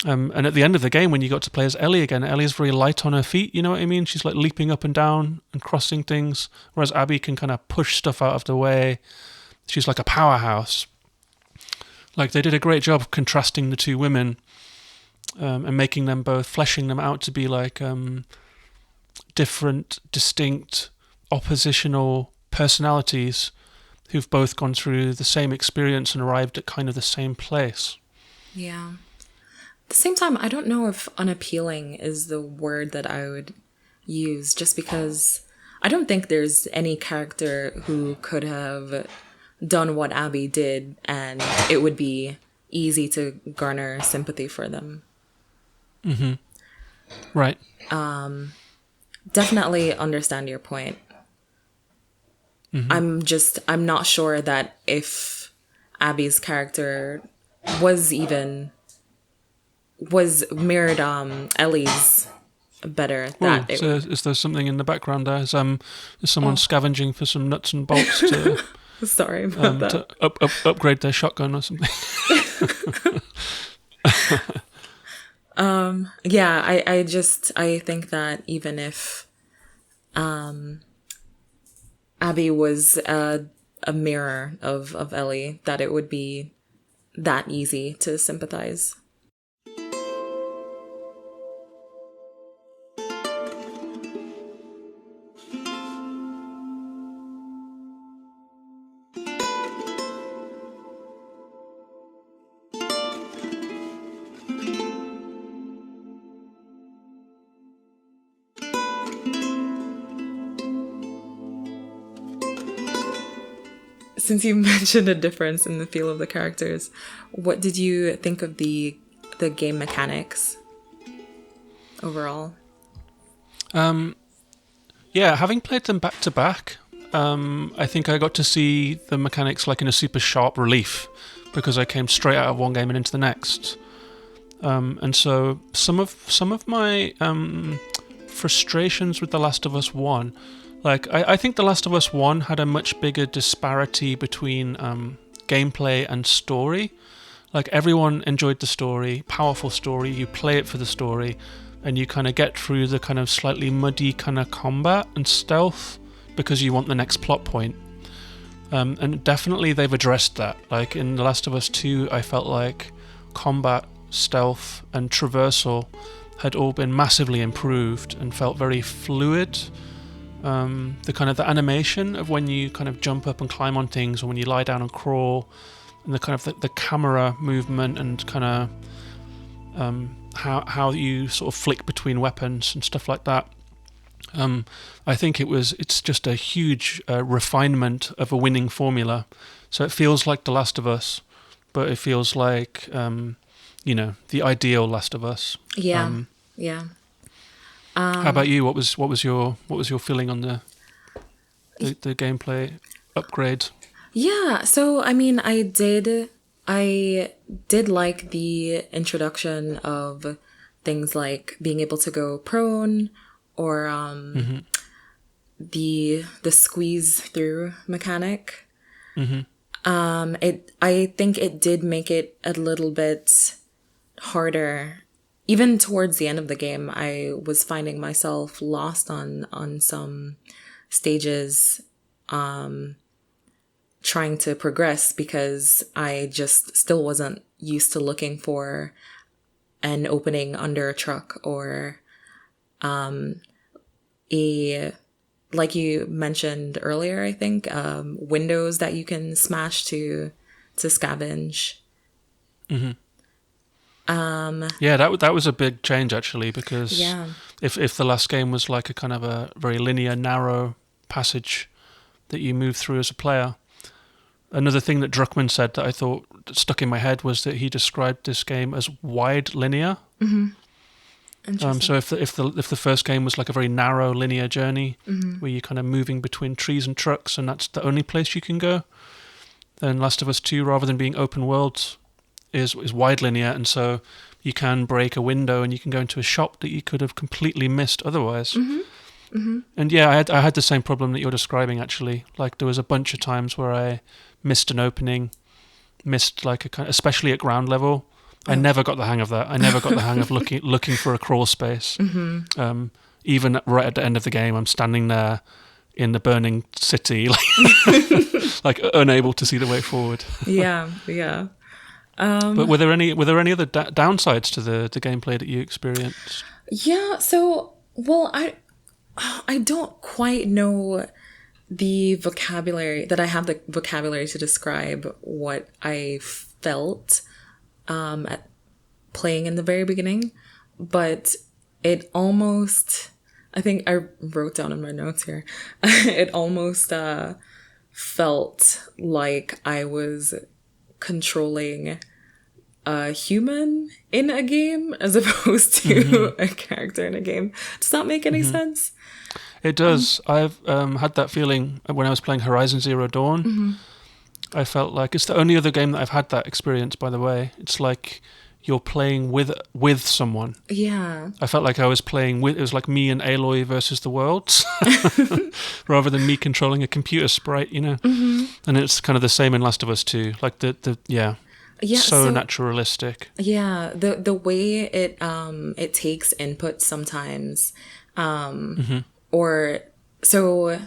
And at the end of the game, when you got to play as Ellie again, Ellie's very light on her feet, you know what I mean? She's like leaping up and down and crossing things, whereas Abby can kind of push stuff out of the way. She's like a powerhouse. Like they did a great job of contrasting the two women and making them both, fleshing them out to be like different, distinct, oppositional personalities who've both gone through the same experience and arrived at kind of the same place. Yeah. At the same time, I don't know if unappealing is the word that I would use, just because I don't think there's any character who could have done what Abby did and it would be easy to garner sympathy for them. Right. Definitely understand your point. I'm not sure that if Abby's character was mirrored Ellie's better. That is there something in the background there? Is someone scavenging for some nuts and bolts to sorry about that. To upgrade their shotgun or something? I think that even if Abby was a mirror of Ellie, that it would be that easy to sympathize. since you mentioned a difference in the feel of the characters, what did you think of the game mechanics overall? Yeah, having played them back to back, I think I got to see the mechanics like in a super sharp relief because I came straight out of one game and into the next. And so some of my frustrations with The Last of Us 1, like I think The Last of Us 1 had a much bigger disparity between gameplay and story. Like everyone enjoyed the story, powerful story, you play it for the story, and you kind of get through the kind of slightly muddy kind of combat and stealth because you want the next plot point. And definitely they've addressed that. Like in The Last of Us 2, I felt like combat, stealth, and traversal had all been massively improved and felt very fluid. The kind of the animation of when you kind of jump up and climb on things, or when you lie down and crawl, and the kind of the camera movement and kind of how you sort of flick between weapons and stuff like that. I think it's just a huge refinement of a winning formula. So it feels like The Last of Us, but it feels like the ideal Last of Us. Yeah, yeah. How about you? What was your feeling on the gameplay upgrade? Yeah, so I mean, I did like the introduction of things like being able to go prone, or the squeeze through mechanic. I think it did make it a little bit harder. Even towards the end of the game, I was finding myself lost on some stages, trying to progress because I just still wasn't used to looking for an opening under a truck, or like you mentioned earlier, I think, windows that you can smash to scavenge. Yeah, that was a big change actually, because Yeah. if the last game was like a kind of a very linear, narrow passage that you move through as a player, another thing that Druckmann said that I thought stuck in my head was that he described this game as wide linear. So if the first game was like a very narrow linear journey where you're kind of moving between trees and trucks and that's the only place you can go, then Last of Us 2, rather than being open world, is wide linear, and so you can break a window and you can go into a shop that you could have completely missed otherwise. And yeah, I had the same problem that you're describing actually. Like there was a bunch of times where I missed an opening, missed like a kind, especially at ground level. I never got the hang of that. I never got the hang of looking for a crawl space. Even right at the end of the game, I'm standing there in the burning city, like unable to see the way forward. Yeah. But were there any other downsides to the gameplay that you experienced? Yeah. So, well, I don't quite know the vocabulary that I have the vocabulary to describe what I felt at playing in the very beginning, but it almost, I think I wrote down in my notes here, it almost felt like I was controlling a human in a game as opposed to a character in a game. Does that make any sense? It does. I've had that feeling when I was playing Horizon Zero Dawn. I felt like it's the only other game that I've had that experience, by the way. It's like you're playing with someone. Yeah. I felt like I was playing with, it was like me and Aloy versus the worlds, rather than me controlling a computer sprite, And it's kind of the same in Last of Us 2. Like so naturalistic. Yeah, the way it takes input sometimes, or so.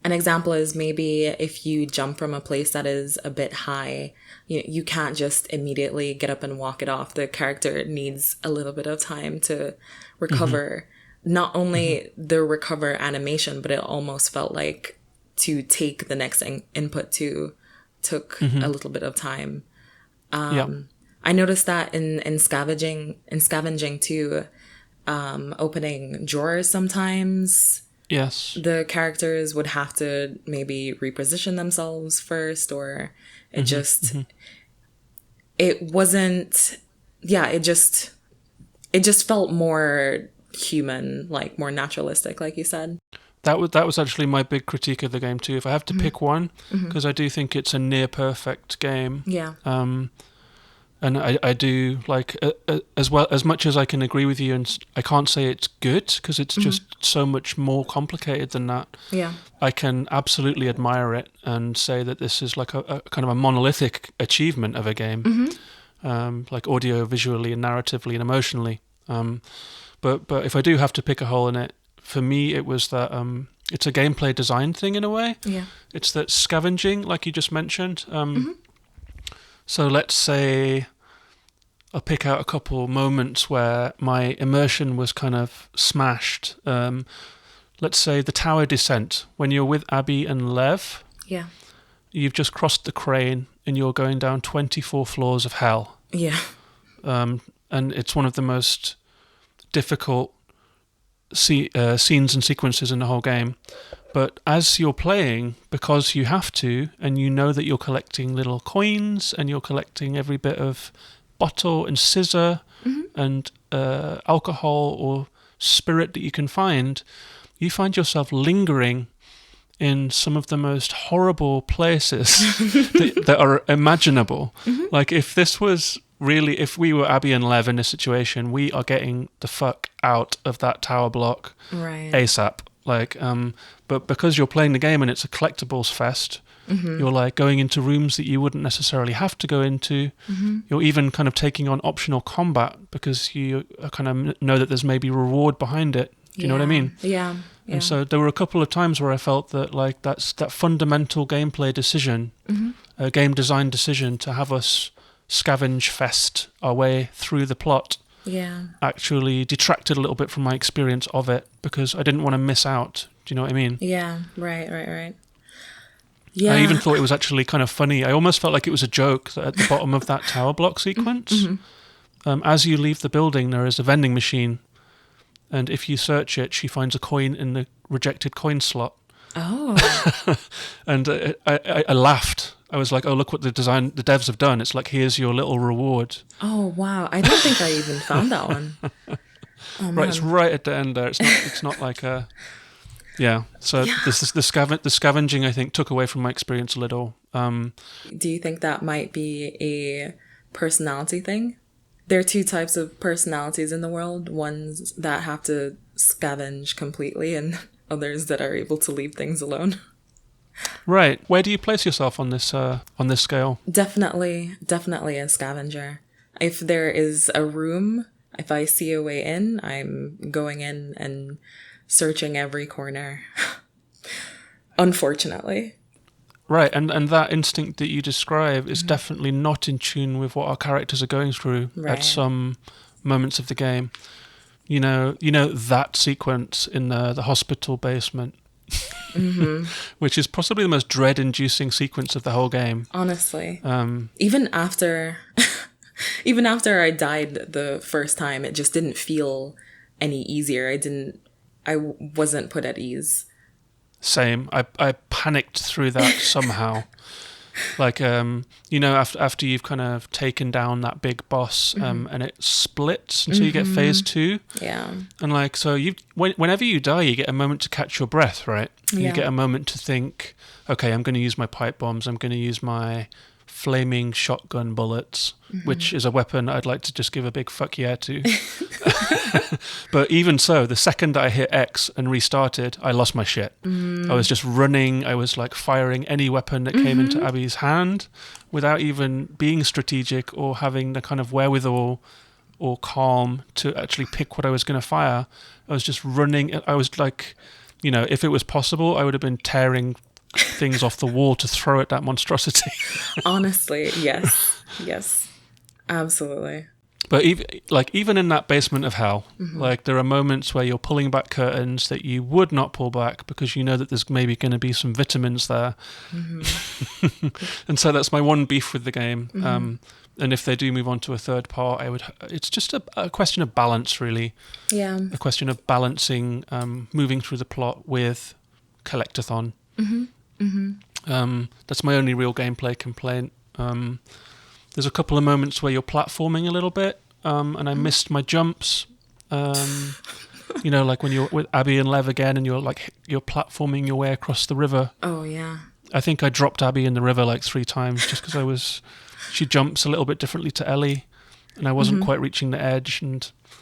An example is maybe if you jump from a place that is a bit high, you can't just immediately get up and walk it off. The character needs a little bit of time to recover. Not only the recover animation, but it almost felt like to take the next input took a little bit of time. I noticed that in scavenging too, opening drawers sometimes Yes. the characters would have to maybe reposition themselves first, or it just it wasn't it just felt more human, like more naturalistic, like you said. That was actually my big critique of the game too. If I have to pick one, because I do think it's a near perfect game. Yeah. And I do like as well, as much as I can agree with you, and I can't say it's good because it's just so much more complicated than that. Yeah. I can absolutely admire it and say that this is like a kind of a monolithic achievement of a game, like audio, visually, and narratively and emotionally. But if I do have to pick a hole in it, for me it was that it's a gameplay design thing in a way. Yeah. It's that scavenging, like you just mentioned. So let's say I'll pick out a couple moments where my immersion was kind of smashed. Let's say the tower descent, when you're with Abby and Lev. Yeah. You've just crossed the crane and you're going down 24 floors of hell. Yeah. And it's one of the most difficult scenes and sequences in the whole game. But as you're playing, because you have to, and you know that you're collecting little coins and you're collecting every bit of bottle and scissor and alcohol or spirit that you can find, you find yourself lingering in some of the most horrible places that are imaginable. Like if this was really, if we were Abby and Lev in this situation, we are getting the fuck out of that tower block ASAP. Like, but because you're playing the game and it's a collectibles fest, you're like going into rooms that you wouldn't necessarily have to go into. You're even kind of taking on optional combat because you kind of know that there's maybe reward behind it. Do you know what I mean? Yeah. And so there were a couple of times where I felt that like that fundamental gameplay decision, a game design decision to have us scavenge fest our way through the plot, actually detracted a little bit from my experience of it because I didn't want to miss out. Do you know what I mean? Yeah, right. Yeah. I even thought it was actually kind of funny. I almost felt like it was a joke that at the bottom of that tower block sequence, as you leave the building, there is a vending machine. And if you search it, she finds a coin in the rejected coin slot. Oh. And I laughed. I was like, oh, look what the devs have done. It's like, here's your little reward. Oh, wow. I don't think I even found that one. Oh, right, it's right at the end there. It's not like a... Yeah, so the scavenging, I think, took away from my experience a little. Do you think that might be a personality thing? There are two types of personalities in the world. Ones that have to scavenge completely and others that are able to leave things alone. Right. Where do you place yourself on this scale? Definitely a scavenger. If there is a room, if I see a way in, I'm going in and searching every corner. Unfortunately. Right, and that instinct that you describe is definitely not in tune with what our characters are going through at some moments of the game. You know that sequence in the hospital basement, which is possibly the most dread-inducing sequence of the whole game. Honestly, even after I died the first time, it just didn't feel any easier. I wasn't put at ease. Same. I panicked through that somehow. Like, after you've kind of taken down that big boss, and it splits, and so you get phase 2. Yeah. And like, so whenever you die, you get a moment to catch your breath, right? You get a moment to think, okay, I'm going to use my pipe bombs. I'm going to use my flaming shotgun bullets, which is a weapon I'd like to just give a big fuck yeah to. But even so, the second that I hit X and restarted, I lost my shit. I was just running. I was like firing any weapon that came into Abby's hand without even being strategic or having the kind of wherewithal or calm to actually pick what I was going to fire. I was just running. I was like, if it was possible, I would have been tearing things off the wall to throw at that monstrosity. Honestly, yes. Absolutely. But even in that basement of hell, like there are moments where you're pulling back curtains that you would not pull back because you know that there's maybe going to be some vitamins there. And so that's my one beef with the game. And if they do move on to a third part, it's just a question of balance, really. Yeah. A question of balancing moving through the plot with collectathon. That's my only real gameplay complaint. There's a couple of moments where you're platforming a little bit, and I missed my jumps. Like when you're with Abby and Lev again, and you're platforming your way across the river. Oh yeah. I think I dropped Abby in the river like 3 times just because she jumps a little bit differently to Ellie, and I wasn't quite reaching the edge.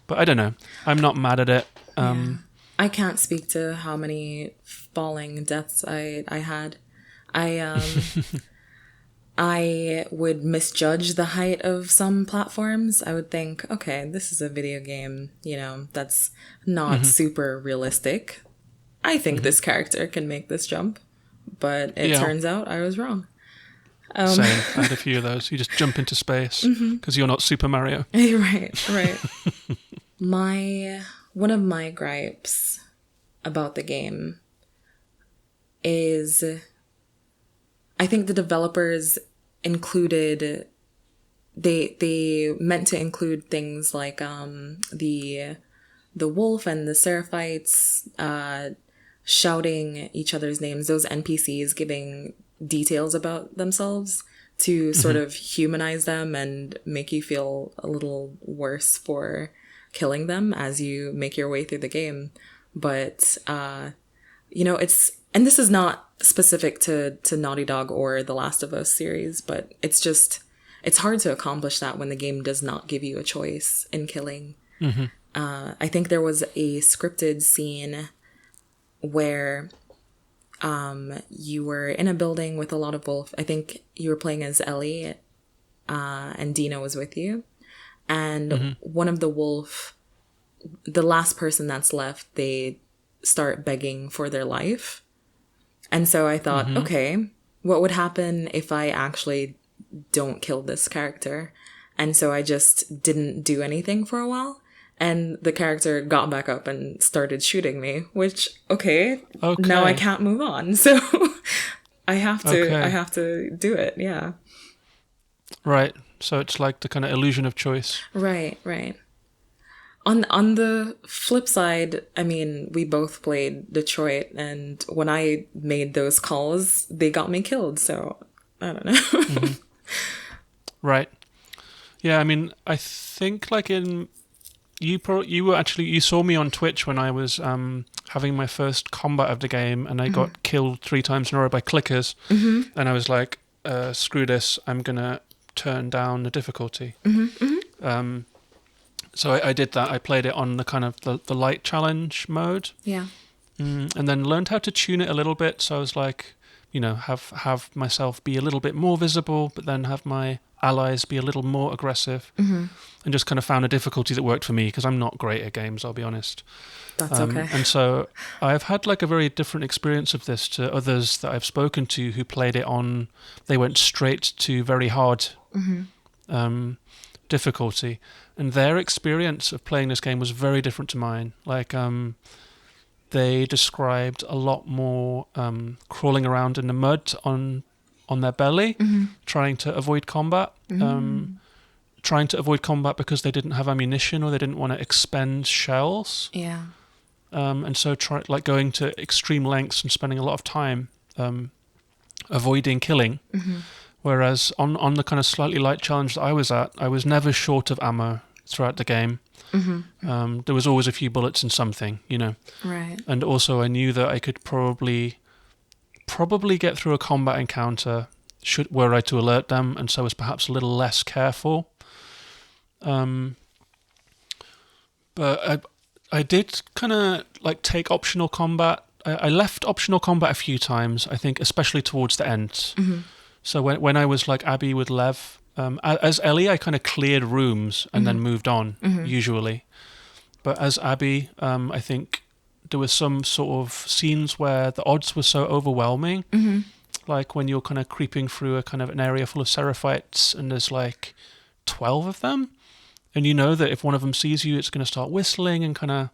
But I don't know. I'm not mad at it. I can't speak to how many falling deaths I had. I would misjudge the height of some platforms. I would think, okay, this is a video game, that's not super realistic. I think this character can make this jump, but it turns out I was wrong. Same. I had a few of those. You just jump into space because you're not Super Mario. Right. One of my gripes about the game is I think the developers they meant to include things like the wolf and the seraphites shouting each other's names, those NPCs giving details about themselves to sort of humanize them and make you feel a little worse for killing them as you make your way through the game. But and this is not specific to Naughty Dog or the Last of Us series, but it's hard to accomplish that when the game does not give you a choice in killing. I think there was a scripted scene where you were in a building with a lot of wolf. I think you were playing as Ellie, and Dina was with you. And one of the wolf, the last person that's left, they start begging for their life. And so I thought, okay, what would happen if I actually don't kill this character? And so I just didn't do anything for a while. And the character got back up and started shooting me, which, okay. Now I can't move on. So I have to do it. Yeah. Right. So it's like the kind of illusion of choice. Right. On the flip side, I mean, we both played Detroit, and when I made those calls, they got me killed. So I don't know. Right. Yeah. I mean, I think like you saw me on Twitch when I was having my first combat of the game, and I got killed 3 times in a row by clickers, and I was like, screw this, I'm gonna turn down the difficulty. So I did that. I played it on the kind of the light challenge mode. Yeah. And then learned how to tune it a little bit. So I was like, have myself be a little bit more visible, but then have my allies be a little more aggressive. And just kind of found a difficulty that worked for me because I'm not great at games, I'll be honest. That's okay. And so I've had like a very different experience of this to others that I've spoken to who played it on. They went straight to very hard difficulty. And their experience of playing this game was very different to mine. Like, they described a lot more crawling around in the mud on their belly, trying to avoid combat. Trying to avoid combat because they didn't have ammunition or they didn't want to expend shells. Yeah. And so going to extreme lengths and spending a lot of time avoiding killing. Whereas on the kind of slightly light challenge that I was at, I was never short of ammo throughout the game. There was always a few bullets in something, Right. And also I knew that I could probably get through a combat encounter were I to alert them, and so was perhaps a little less careful. But I did kind of like take optional combat. I left optional combat a few times, I think, especially towards the end. So when I was like Abby with Lev, as Ellie, I kind of cleared rooms and then moved on, usually. But as Abby, I think there was some sort of scenes where the odds were so overwhelming. Like when you're kind of creeping through a kind of an area full of seraphites and there's like 12 of them. and you know that if one of them sees you, it's going to start whistling and kind of.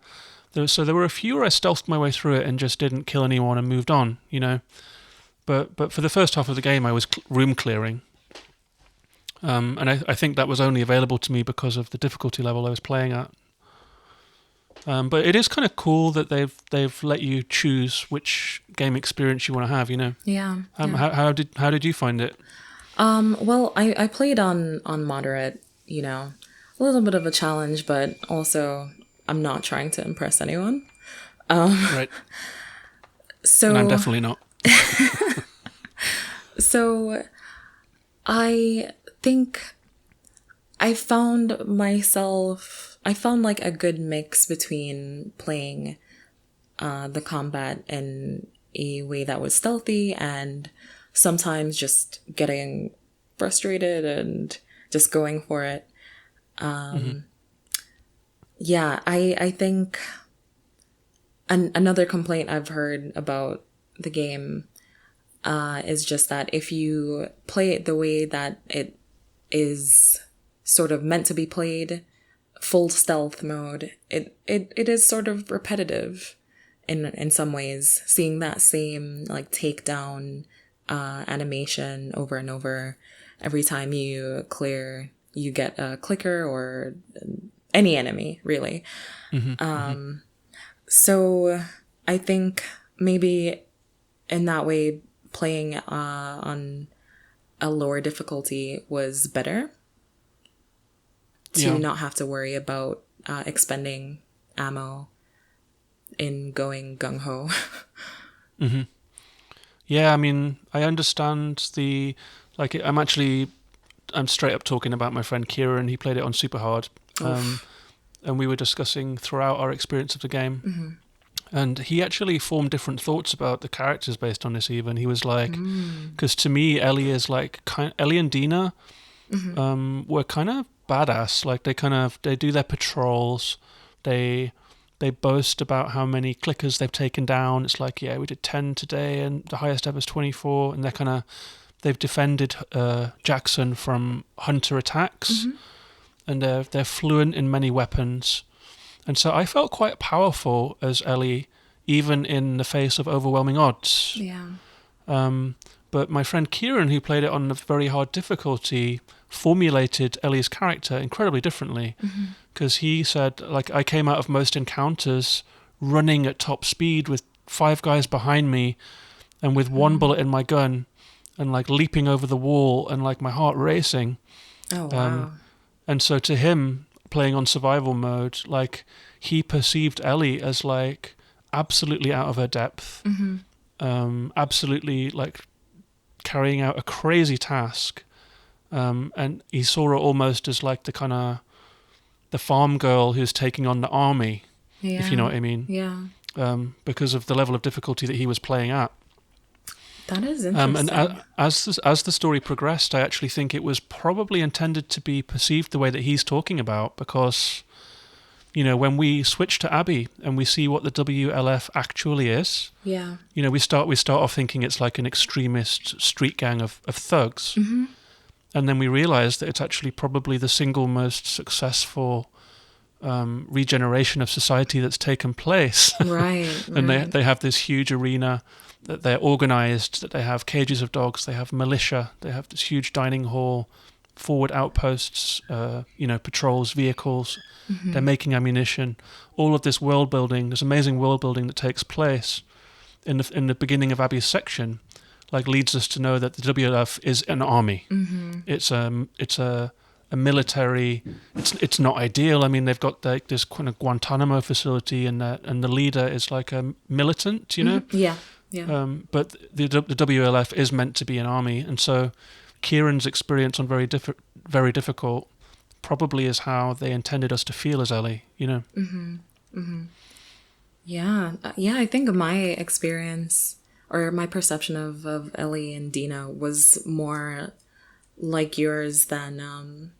So there were a few where I stealthed my way through it and just didn't kill anyone and moved on, you know. But for the first half of the game, I was room clearing, and I think that was only available to me because of the difficulty level I was playing at. But it is kind of cool that they've let you choose which game experience you want to have, you know. Yeah. How did you find it? Well, I played on moderate, you know, a little bit of a challenge, but also I'm not trying to impress anyone. Right. So and I'm definitely not. So I think I found like a good mix between playing the combat in a way that was stealthy and sometimes just getting frustrated and just going for it. Yeah, I think another complaint I've heard about the game is just that if you play it the way that it is sort of meant to be played, full stealth mode, it is sort of repetitive in some ways, seeing that same like takedown animation over and over. Every time you clear, you get a clicker or any enemy, really. So I think maybe in that way, playing on a lower difficulty was better to not have to worry about expending ammo in going gung-ho. Yeah, I mean, I understand I'm straight up talking about my friend Kieran. He played it on super hard. And we were discussing throughout our experience of the game. And he actually formed different thoughts about the characters based on this even. He was like, because to me, Ellie and Dina were kind of badass. Like they do their patrols. They boast about how many clickers they've taken down. It's like, yeah, we did 10 today and the highest ever is 24. And they've defended Jackson from hunter attacks. And they're fluent in many weapons. And so I felt quite powerful as Ellie, even in the face of overwhelming odds. Yeah. But my friend Kieran, who played it on a very hard difficulty, formulated Ellie's character incredibly differently. Because he said, like, I came out of most encounters running at top speed with 5 guys behind me and with 1 bullet in my gun and, like, leaping over the wall and, like, my heart racing. Oh, wow. And so to him, playing on survival mode, like, he perceived Ellie as, like, absolutely out of her depth, absolutely, like, carrying out a crazy task, and he saw her almost as, like, the farm girl who's taking on the army, if you know what I mean. Yeah. Because of the level of difficulty that he was playing at. That is interesting. And as the story progressed, I actually think it was probably intended to be perceived the way that he's talking about, because, you know, when we switch to Abby and we see what the WLF actually is, yeah, you know, we start off thinking it's like an extremist street gang of thugs, and then we realize that it's actually probably the single most successful regeneration of society that's taken place. Right. And they have this huge arena, that they're organized, that they have cages of dogs, they have militia, they have this huge dining hall, forward outposts, patrols, vehicles, they're making ammunition, all of this world building, this amazing world building that takes place in the beginning of Abby's section, like, leads us to know that the WLF is an army. It's a military. It's not ideal. I mean, they've got this kind of Guantanamo facility, and the leader is like a militant, you know. Yeah. Yeah. But the WLF is meant to be an army, and so Kieran's experience on very difficult probably is how they intended us to feel as Ellie, you know. Yeah. I think my experience or my perception of Ellie and Dina was more like yours than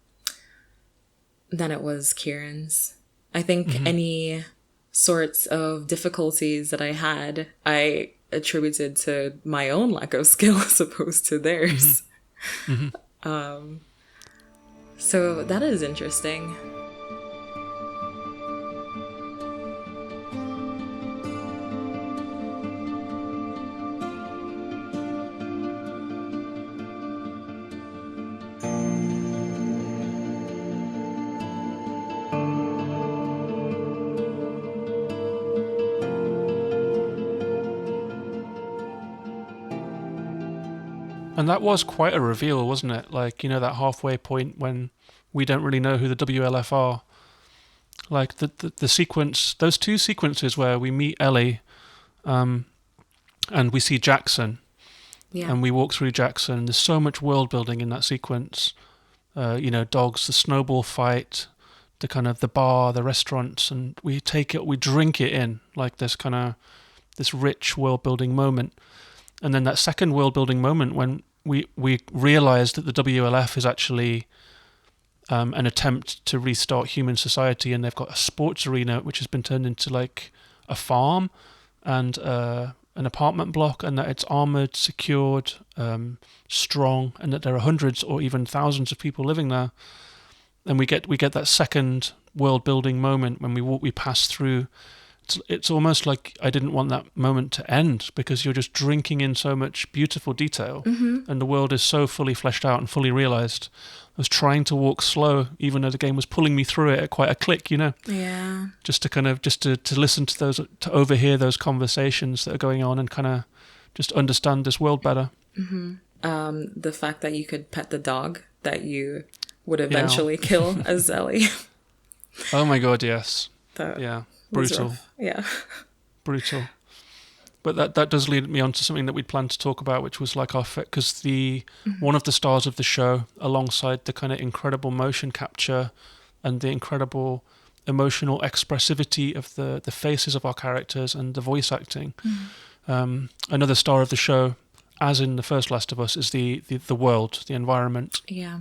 it was Kieran's. I think any sorts of difficulties that I had, I attributed to my own lack of skill as opposed to theirs. So that is interesting. And that was quite a reveal, wasn't it? Like, that halfway point when we don't really know who the WLF are. Like the sequence, those two sequences where we meet Ellie, and we see Jackson, and we walk through Jackson. There's so much world building in that sequence. Dogs, the snowball fight, the kind of the bar, the restaurants, and we drink it in, like this rich world building moment. And then that second world building moment when we realize that the WLF is actually an attempt to restart human society, and they've got a sports arena which has been turned into like a farm and an apartment block, and that it's armored, secured, strong, and that there are hundreds or even thousands of people living there. And we get that second world building moment when we pass through. It's almost like I didn't want that moment to end, because you're just drinking in so much beautiful detail, and the world is so fully fleshed out and fully realized. I was trying to walk slow, even though the game was pulling me through it at quite a click, Yeah. just to listen to those, to overhear those conversations that are going on, and kind of just understand this world better. The fact that you could pet the dog that you would eventually kill as Ellie. Oh my god, yes. That Brutal. Yeah. Brutal. But that does lead me on to something that we'd planned to talk about, which was like because one of the stars of the show, alongside the kind of incredible motion capture and the incredible emotional expressivity of the faces of our characters and the voice acting, another star of the show, as in the first Last of Us, is the world, the environment. Yeah.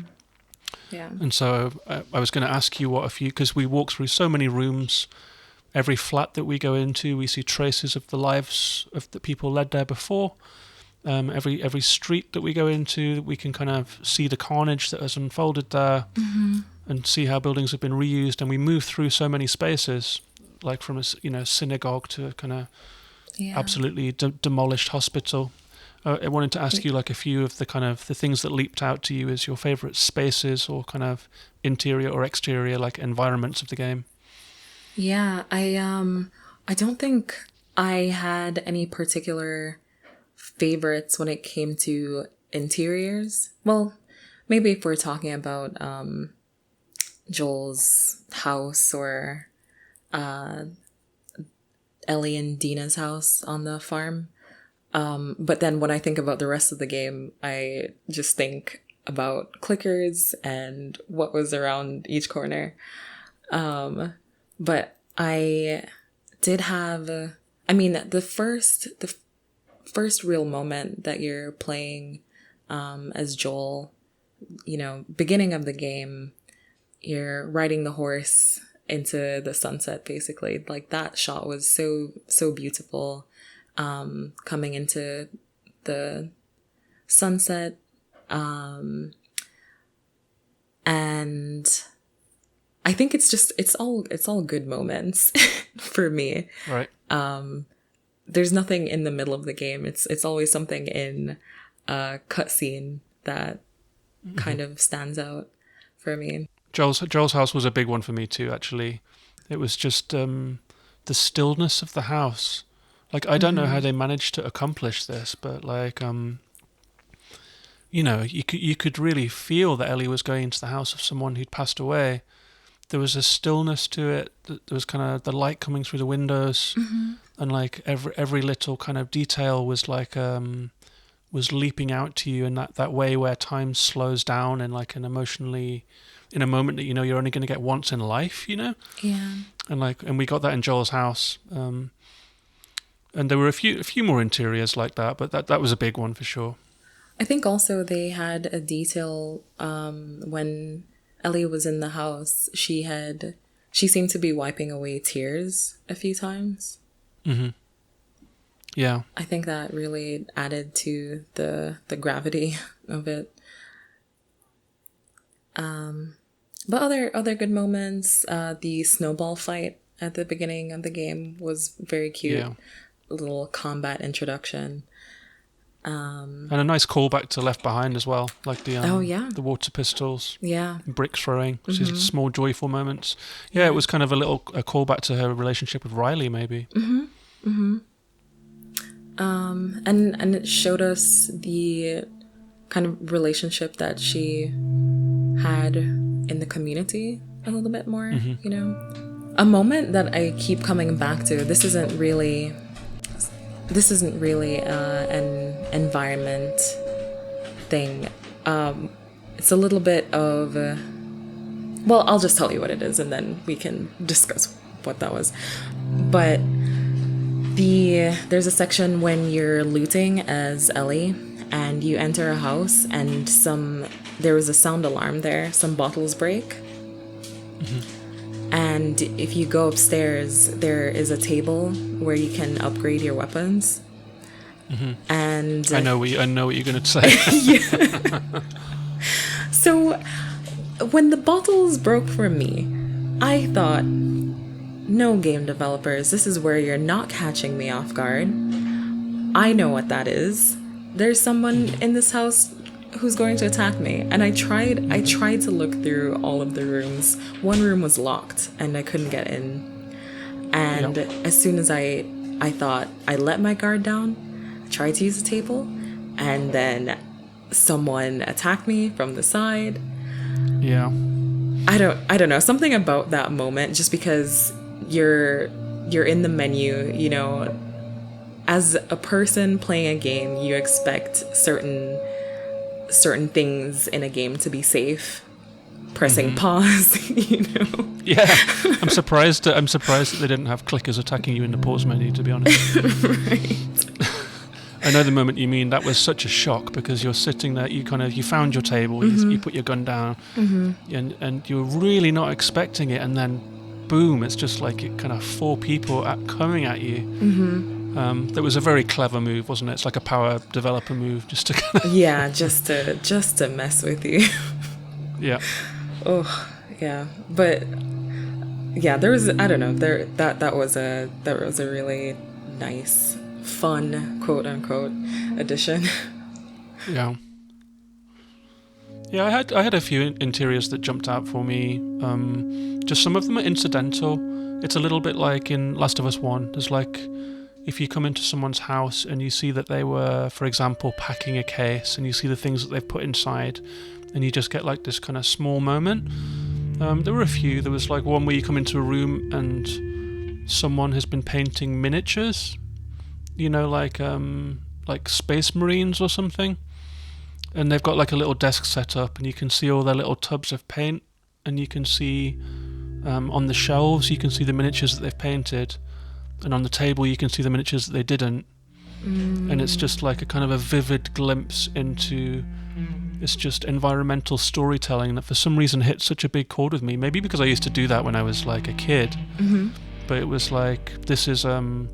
Yeah. And so I was going to ask you because we walk through so many rooms. Every flat that we go into, we see traces of the lives of the people led there before. Every street that we go into, we can kind of see the carnage that has unfolded there, and see how buildings have been reused. And we move through so many spaces, like from a synagogue to a kind of absolutely demolished hospital. I wanted to ask you like a few of the kind of the things that leaped out to you as your favorite spaces or kind of interior or exterior like environments of the game. Yeah, I don't think I had any particular favorites when it came to interiors. Well, maybe if we're talking about Joel's house or Ellie and Dina's house on the farm. But then when I think about the rest of the game, I just think about clickers and what was around each corner. But I did have, the first real moment that you're playing as Joel, beginning of the game, you're riding the horse into the sunset, basically. Like that shot was so beautiful, coming into the sunset, and I think it's all good moments for me. Right. There's nothing in the middle of the game. It's always something in a cutscene that kind of stands out for me. Joel's house was a big one for me too, actually. It was just the stillness of the house. Like, I don't know how they managed to accomplish this, but like, you could really feel that Ellie was going into the house of someone who'd passed away. There was a stillness to it. There was kind of the light coming through the windows, and like every little kind of detail was like was leaping out to you in that way where time slows down and like in a moment that you're only going to get once in life, Yeah. And we got that in Joel's house. And there were a few more interiors like that, but that was a big one for sure. I think also they had a detail when Ellie was in the house. She seemed to be wiping away tears a few times. Mm-hmm. Yeah. I think that really added to the gravity of it. But other good moments, the snowball fight at the beginning of the game was very cute. Yeah. A little combat introduction. And a nice callback to Left Behind as well, like the water pistols, brick throwing, just small joyful moments. Yeah, it was kind of a callback to her relationship with Riley, maybe. And it showed us the kind of relationship that she had in the community a little bit more, you know. A moment that I keep coming back to, this isn't really an environment thing. It's a little bit of well, I'll just tell you what it is and then we can discuss what that was. But there's a section when you're looting as Ellie and you enter a house and there was a sound alarm there, some bottles break. And if you go upstairs, there is a table where you can upgrade your weapons. And I know what you're going to say. Yeah. So when the bottles broke for me, I thought, no, game developers, this is where you're not catching me off guard. I know what that is. There's someone in this house who's going to attack me. And I tried to look through all of the rooms. One room was locked and I couldn't get in. And as soon as I thought, I let my guard down, I tried to use the table, and then someone attacked me from the side. Yeah. I don't know, something about that moment, just because you're in the menu, you know, as a person playing a game, you expect certain things in a game to be safe. Pressing pause, you know. Yeah, I'm surprised that they didn't have clickers attacking you in the pause menu, to be honest. Right. I know the moment you mean. That was such a shock because you're sitting there, you found your table, you put your gun down, and you're really not expecting it, and then boom, it's just like it kind of 4 people coming at you. That was a very clever move, wasn't it? It's like a power developer move, just to kind of just to mess with you. Yeah. Oh, yeah. But yeah, there was, I don't know, that was a really nice, fun, quote unquote, addition. Yeah. Yeah, I had a few interiors that jumped out for me. Just some of them are incidental. It's a little bit like in Last of Us 1. There's like, if you come into someone's house and you see that they were, for example, packing a case, and you see the things that they've put inside, and you just get like this kind of small moment. There were a few. There was like one where you come into a room and someone has been painting miniatures, you know, like Space Marines or something. And they've got like a little desk set up, and you can see all their little tubs of paint, and you can see on the shelves, you can see the miniatures that they've painted, and on the table you can see the miniatures that they didn't. And it's just like a kind of a vivid glimpse into it's just environmental storytelling that for some reason hit such a big chord with me. Maybe because I used to do that when I was like a kid. But it was like, this is an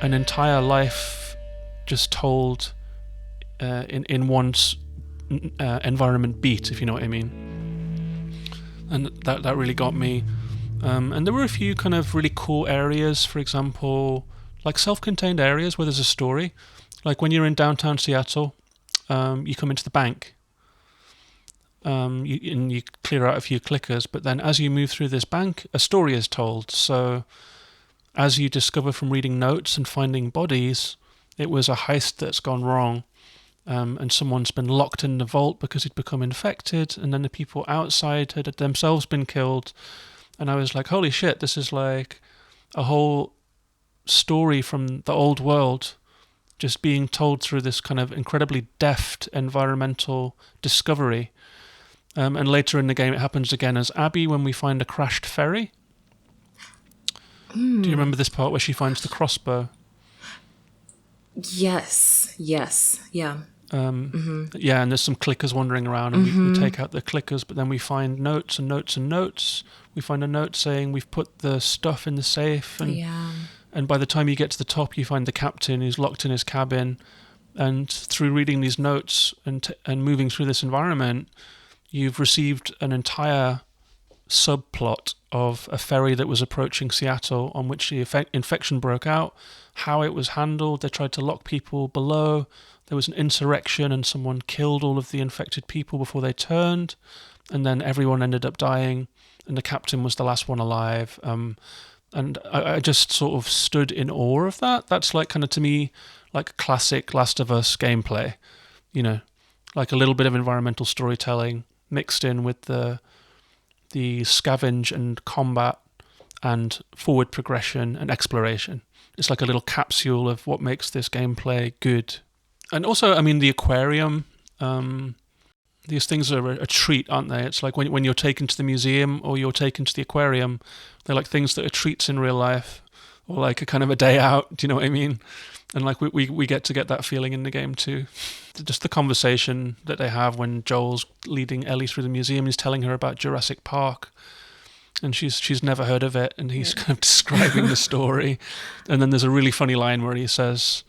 entire life just told in one environment beat, if you know what I mean. And that really got me. And there were a few kind of really cool areas, for example, like self-contained areas where there's a story. Like when you're in downtown Seattle, you come into the bank, you clear out a few clickers, but then as you move through this bank, a story is told. So as you discover from reading notes and finding bodies, it was a heist that's gone wrong, and someone's been locked in the vault because he'd become infected, and then the people outside had themselves been killed. And I was like, holy shit, this is like a whole story from the old world just being told through this kind of incredibly deft environmental discovery. And later in the game it happens again as Abby when we find a crashed ferry. Do you remember this part where she finds the crossbow? Yes, yeah. Yeah, and there's some clickers wandering around, and we take out the clickers, but then we find notes and notes and notes. We find a note saying we've put the stuff in the safe, and by the time you get to the top, you find the captain who's locked in his cabin. And through reading these notes and moving through this environment, you've received an entire subplot of a ferry that was approaching Seattle, on which the infection broke out, how it was handled. They tried to lock people below. There was an insurrection and someone killed all of the infected people before they turned, and then everyone ended up dying, and the captain was the last one alive. And I just sort of stood in awe of that. That's like kind of, to me, like classic Last of Us gameplay, you know, like a little bit of environmental storytelling mixed in with the scavenge and combat and forward progression and exploration. It's like a little capsule of what makes this gameplay good. And also, I mean, the aquarium, these things are a treat, aren't they? It's like when you're taken to the museum or you're taken to the aquarium, they're like things that are treats in real life, or like a kind of a day out. Do you know what I mean? And like we get to get that feeling in the game too. Just the conversation that they have when Joel's leading Ellie through the museum, he's telling her about Jurassic Park, and she's never heard of it, and he's kind of describing the story. And then there's a really funny line where he says,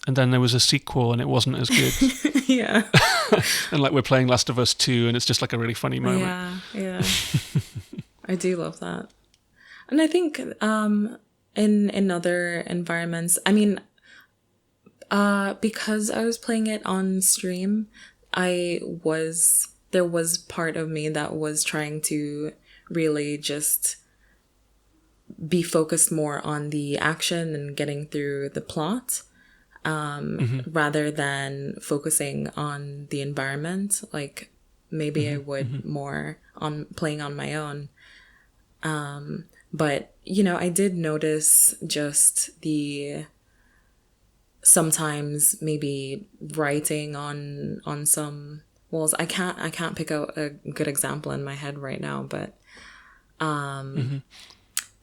and then there was a sequel and it wasn't as good. Yeah. And like we're playing Last of Us 2 and it's just like a really funny moment. Yeah. I do love that. And I think in other environments, I mean, because I was playing it on stream, there was part of me that was trying to really just be focused more on the action and getting through the plot, rather than focusing on the environment. Like maybe I would more on playing on my own. But you know, I did notice just sometimes maybe writing on some walls. I can't pick out a good example in my head right now, but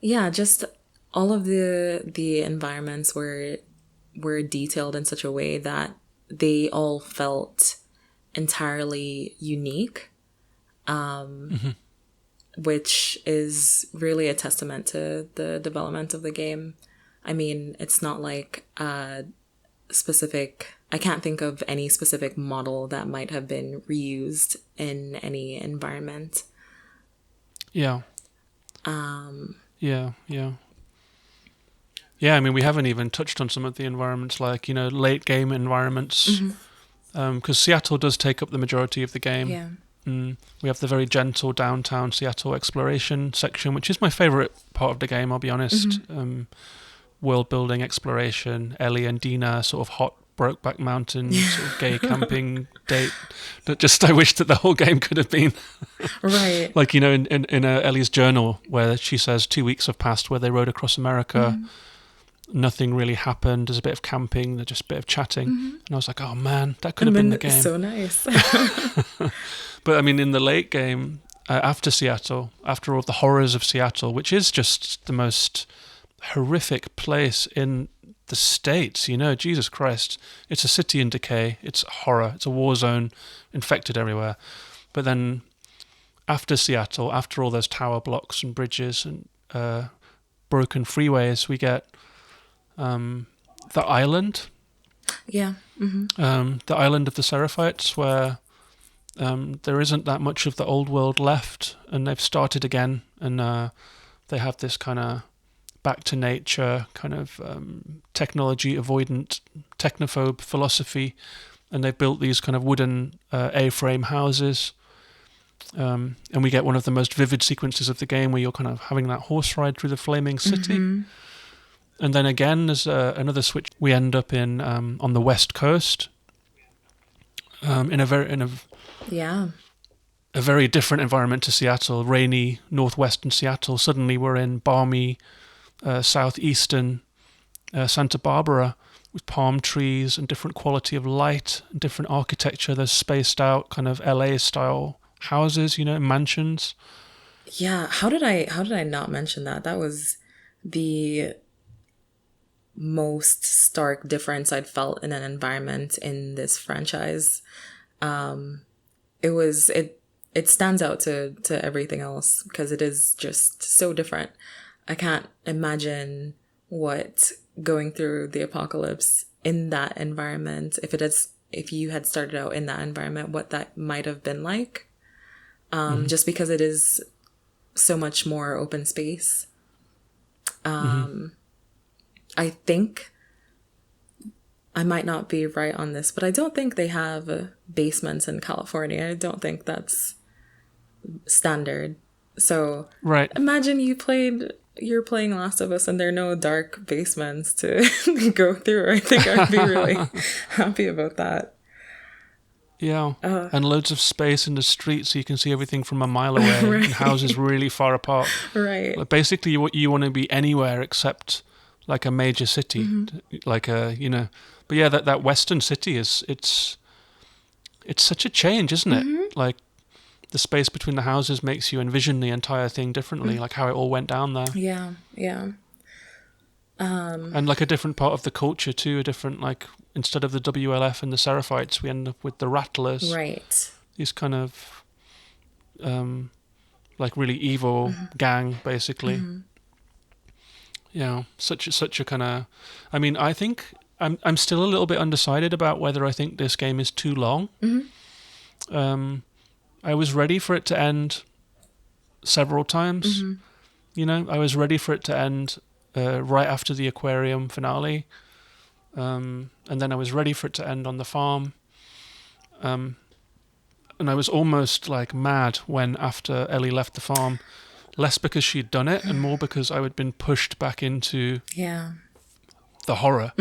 yeah, just all of the environments were detailed in such a way that they all felt entirely unique, which is really a testament to the development of the game. I mean, it's not like I can't think of any specific model that might have been reused in any environment. Yeah. Yeah, I mean, we haven't even touched on some of the environments, like, you know, late game environments, because Seattle does take up the majority of the game. Yeah. We have the very gentle downtown Seattle exploration section, which is my favorite part of the game, I'll be honest. World building, exploration, Ellie and Dina, sort of hot Brokeback Mountain sort of gay camping date. But just I wish that the whole game could have been right. Like, you know, in Ellie's journal where she says 2 weeks have passed where they rode across America. Nothing really happened. There's a bit of camping, there's just a bit of chatting. And I was like, oh man, that could have been the game. So nice. But I mean, in the late game, after Seattle, after all the horrors of Seattle, which is just the most horrific place in the States, you know, Jesus Christ. It's a city in decay. It's horror. It's a war zone, infected everywhere. But then after Seattle, after all those tower blocks and bridges and broken freeways, we get the island. Yeah. The island of the Seraphites, where there isn't that much of the old world left, and they've started again, and they have this kind of back to nature, kind of technology avoidant, technophobe philosophy, and they've built these kind of wooden A-frame houses. And we get one of the most vivid sequences of the game where you're kind of having that horse ride through the flaming city. And then again, there's another switch. We end up in on the west coast, in a very different environment to Seattle. Rainy northwestern Seattle. Suddenly, we're in balmy southeastern Santa Barbara with palm trees and different quality of light and different architecture. There's spaced out kind of LA style houses, you know, mansions. Yeah, how did I not mention that? That was the most stark difference I'd felt in an environment in this franchise. It stands out to everything else because it is just so different. I can't imagine what going through the apocalypse in that environment, if you had started out in that environment, what that might have been like. Just because it is so much more open space. I think, I might not be right on this, but I don't think they have basements in California. I don't think that's standard. So right. Imagine you're playing Last of Us and there are no dark basements to go through. I think I'd be really happy about that. Yeah, and loads of space in the street so you can see everything from a mile away, Right. and houses really far apart. Right. Like basically, you want to be anywhere except like a major city, like a But yeah, that western city it's such a change, isn't it? Like the space between the houses makes you envision the entire thing differently, like how it all went down there. Yeah. Yeah. And like a different part of the culture too, a different, like, instead of the WLF and the Seraphites, we end up with the Rattlers. Right. These kind of like really evil gang, basically. Yeah, such a kind of. I mean, I think I'm still a little bit undecided about whether I think this game is too long. I was ready for it to end several times. I was ready for it to end right after the aquarium finale, and then I was ready for it to end on the farm. And I was almost like mad when after Ellie left the farm, less because she'd done it and more because I had been pushed back into the horror.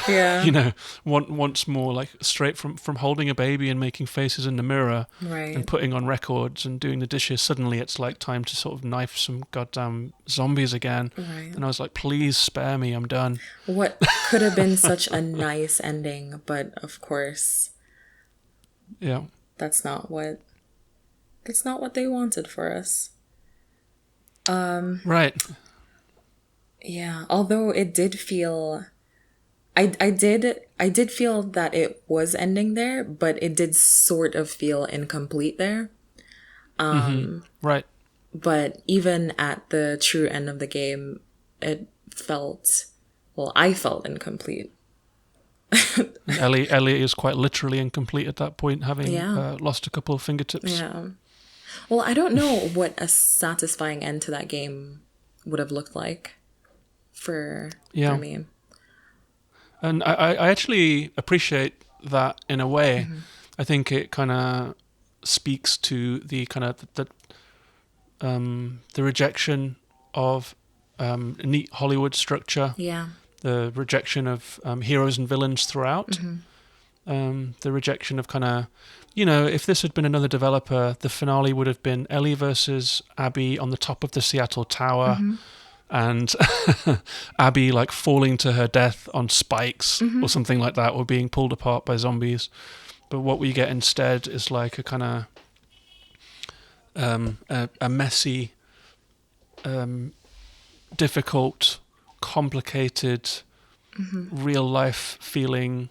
Yeah. Once more, like straight from holding a baby and making faces in the mirror Right. and putting on records and doing the dishes. Suddenly it's like time to sort of knife some goddamn zombies again. Right. And I was like, please spare me, I'm done. What could have been such a nice ending, but of course, Yeah. that's not what they wanted for us. Right. Yeah, although it did feel I did feel that it was ending there, but it did sort of feel incomplete there. Right. But even at the true end of the game, it felt, well, I felt incomplete. Ellie is quite literally incomplete at that point, having Yeah. lost a couple of fingertips. Yeah. Well, I don't know what a satisfying end to that game would have looked like for me. And I actually appreciate that in a way. I think it kind of speaks to the kind of the rejection of neat Hollywood structure. Yeah. The rejection of heroes and villains throughout. The rejection of kind of, if this had been another developer, the finale would have been Ellie versus Abby on the top of the Seattle Tower, and Abby like falling to her death on spikes or something like that, or being pulled apart by zombies. But what we get instead is like a kind of a messy, difficult, complicated, real life feeling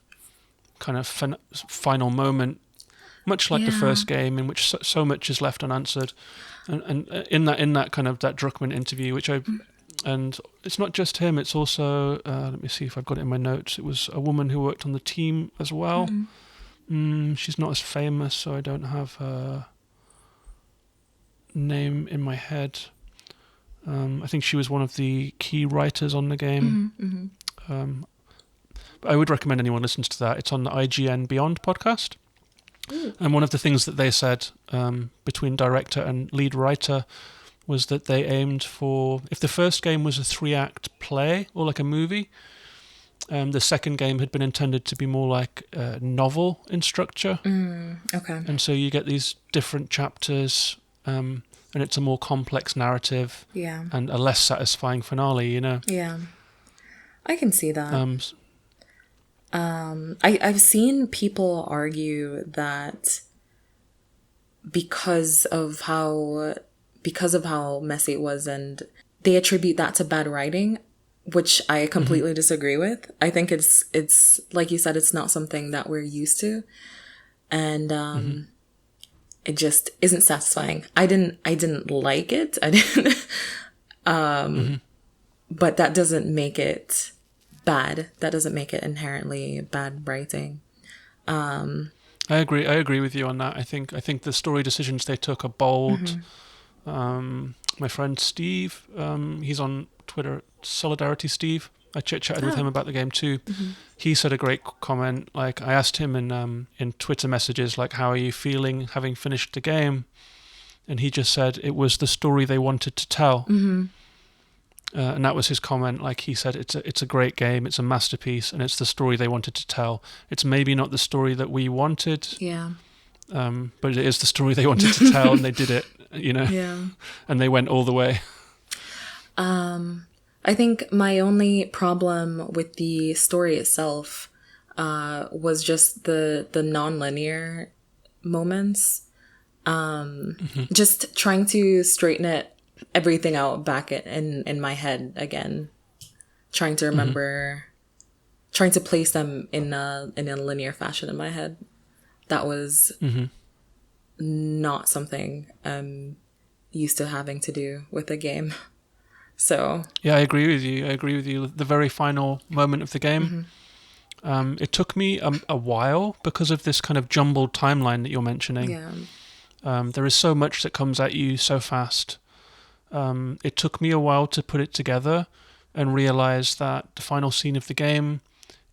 kind of final moment, much like the first game, in which so much is left unanswered. And in that kind of that Druckmann interview, which and it's not just him, it's also let me see if I've got it in my notes. It was a woman who worked on the team as well. She's not as famous, so I don't have her name in my head. I think she was one of the key writers on the game. But I would recommend anyone listens to that. It's on the IGN Beyond podcast. And one of the things that they said between director and lead writer was that they aimed for, if the first game was a 3-act play or like a movie, the second game had been intended to be more like a novel in structure. Okay. And so you get these different chapters, and it's a more complex narrative. Yeah. And a less satisfying finale, Yeah. I can see that. I've seen people argue that because of how messy it was, and they attribute that to bad writing, which I completely disagree with. I think it's like you said, it's not something that we're used to, and it just isn't satisfying. I didn't like it. I didn't, but that doesn't make it bad. That doesn't make it inherently bad writing. I agree with you on that. I think the story decisions they took are bold. My friend Steve, he's on Twitter, Solidarity Steve. I chit-chatted with him about the game too. He said a great comment. Like, I asked him in Twitter messages, like, how are you feeling having finished the game? And he just said it was the story they wanted to tell. And that was his comment. Like he said, it's a great game, it's a masterpiece, and it's the story they wanted to tell. It's maybe not the story that we wanted, Yeah. but it is the story they wanted to tell, and they did it, Yeah. and they went all the way. I think my only problem with the story itself was just the non-linear moments. Just trying to straighten everything out back in my head again. Trying to remember, trying to place them in a linear fashion in my head. That was not something I'm used to having to do with a game. So yeah, I agree with you. The very final moment of the game, it took me a while because of this kind of jumbled timeline that you're mentioning. yeah. There is so much that comes at you so fast. It took me a while to put it together and realize that the final scene of the game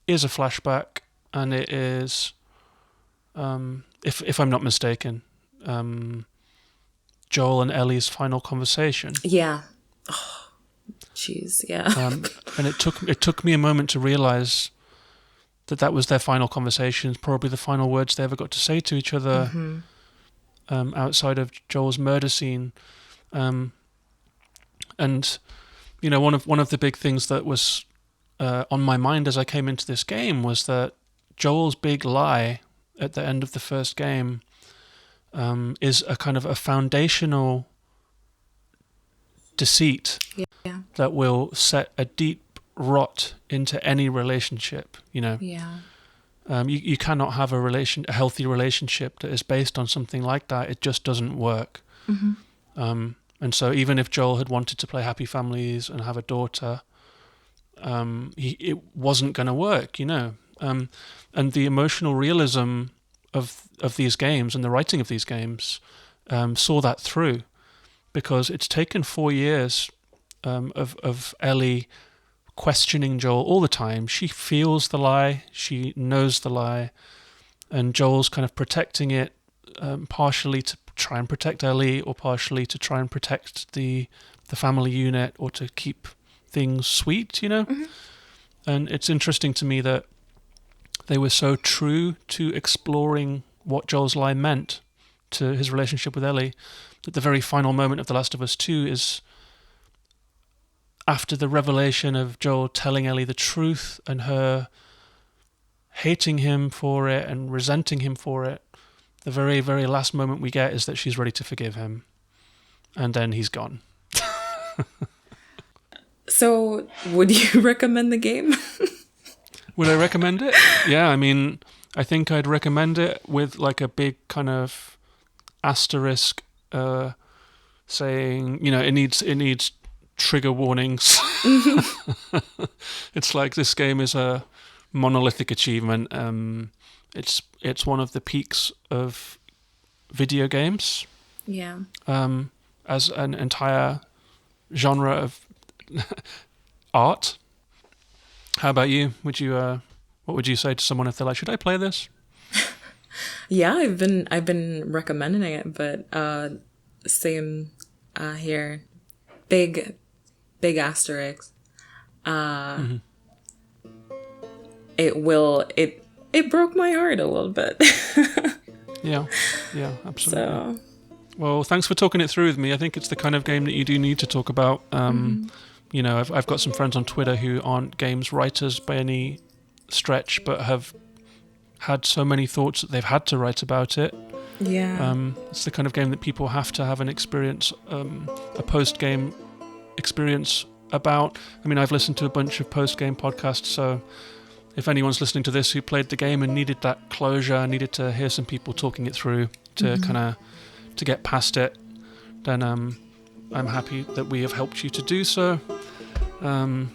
is a flashback, and it is, if I'm not mistaken, Joel and Ellie's final conversation. Yeah. Oh, jeez. Yeah. And it took me a moment to realize that was their final conversation, probably the final words they ever got to say to each other, outside of Joel's murder scene. And one of the big things that was on my mind as I came into this game was that Joel's big lie at the end of the first game is a kind of a foundational deceit that will set a deep rot into any relationship. Yeah. You cannot have a healthy relationship that is based on something like that. It just doesn't work. And so even if Joel had wanted to play Happy Families and have a daughter, it wasn't going to work, And the emotional realism of these games and the writing of these games saw that through, because it's taken 4 years of Ellie questioning Joel all the time. She feels the lie, she knows the lie, and Joel's kind of protecting it, partially to try and protect Ellie, or partially to try and protect the family unit, or to keep things sweet, And it's interesting to me that they were so true to exploring what Joel's lie meant to his relationship with Ellie, that the very final moment of The Last of Us 2 is after the revelation of Joel telling Ellie the truth and her hating him for it and resenting him for it. The very, very last moment we get is that she's ready to forgive him. And then he's gone. So, would you recommend the game? Would I recommend it? Yeah, I mean, I think I'd recommend it with like a big kind of asterisk saying, it needs trigger warnings. It's like this game is a monolithic achievement. It's one of the peaks of video games. Yeah. As an entire genre of art. How about you? What would you say to someone if they're like, should I play this? Yeah, I've been recommending it, but same here. Big asterisk. It broke my heart a little bit. Yeah, absolutely. So, well, thanks for talking it through with me. I think it's the kind of game that you do need to talk about. I've got some friends on Twitter who aren't games writers by any stretch, but have had so many thoughts that they've had to write about it. Yeah. It's the kind of game that people have to have an experience, a post-game experience about. I mean, I've listened to a bunch of post-game podcasts, so if anyone's listening to this who played the game and needed that closure, needed to hear some people talking it through to kind of to get past it, then I'm happy that we have helped you to do so. And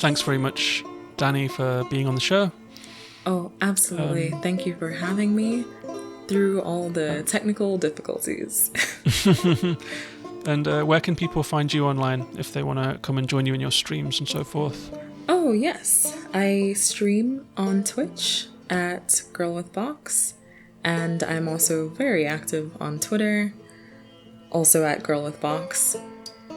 thanks very much, Danny, for being on the show. Oh, absolutely. Thank you for having me through all the technical difficulties. And where can people find you online if they want to come and join you in your streams and so forth? Oh, yes. I stream on Twitch at Girl with Box, and I'm also very active on Twitter, also at Girl with Box.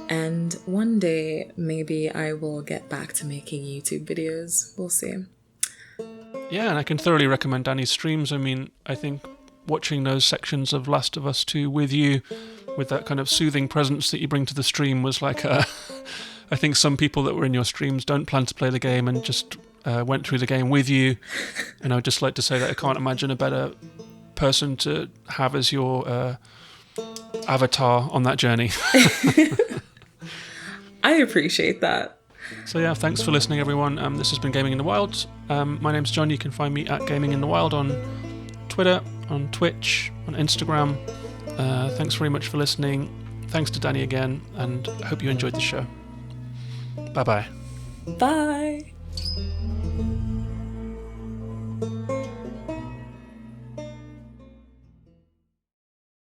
And one day, maybe I will get back to making YouTube videos. We'll see. Yeah, and I can thoroughly recommend Danny's streams. I mean, I think watching those sections of Last of Us 2 with you, with that kind of soothing presence that you bring to the stream, was like I think some people that were in your streams don't plan to play the game and just went through the game with you. And I would just like to say that I can't imagine a better person to have as your avatar on that journey. I appreciate that. So yeah, thanks for listening, everyone. This has been Gaming in the Wild. My name's John. You can find me at Gaming in the Wild on Twitter, on Twitch, on Instagram. Thanks very much for listening. Thanks to Danny again, and I hope you enjoyed the show. Bye-bye. Bye.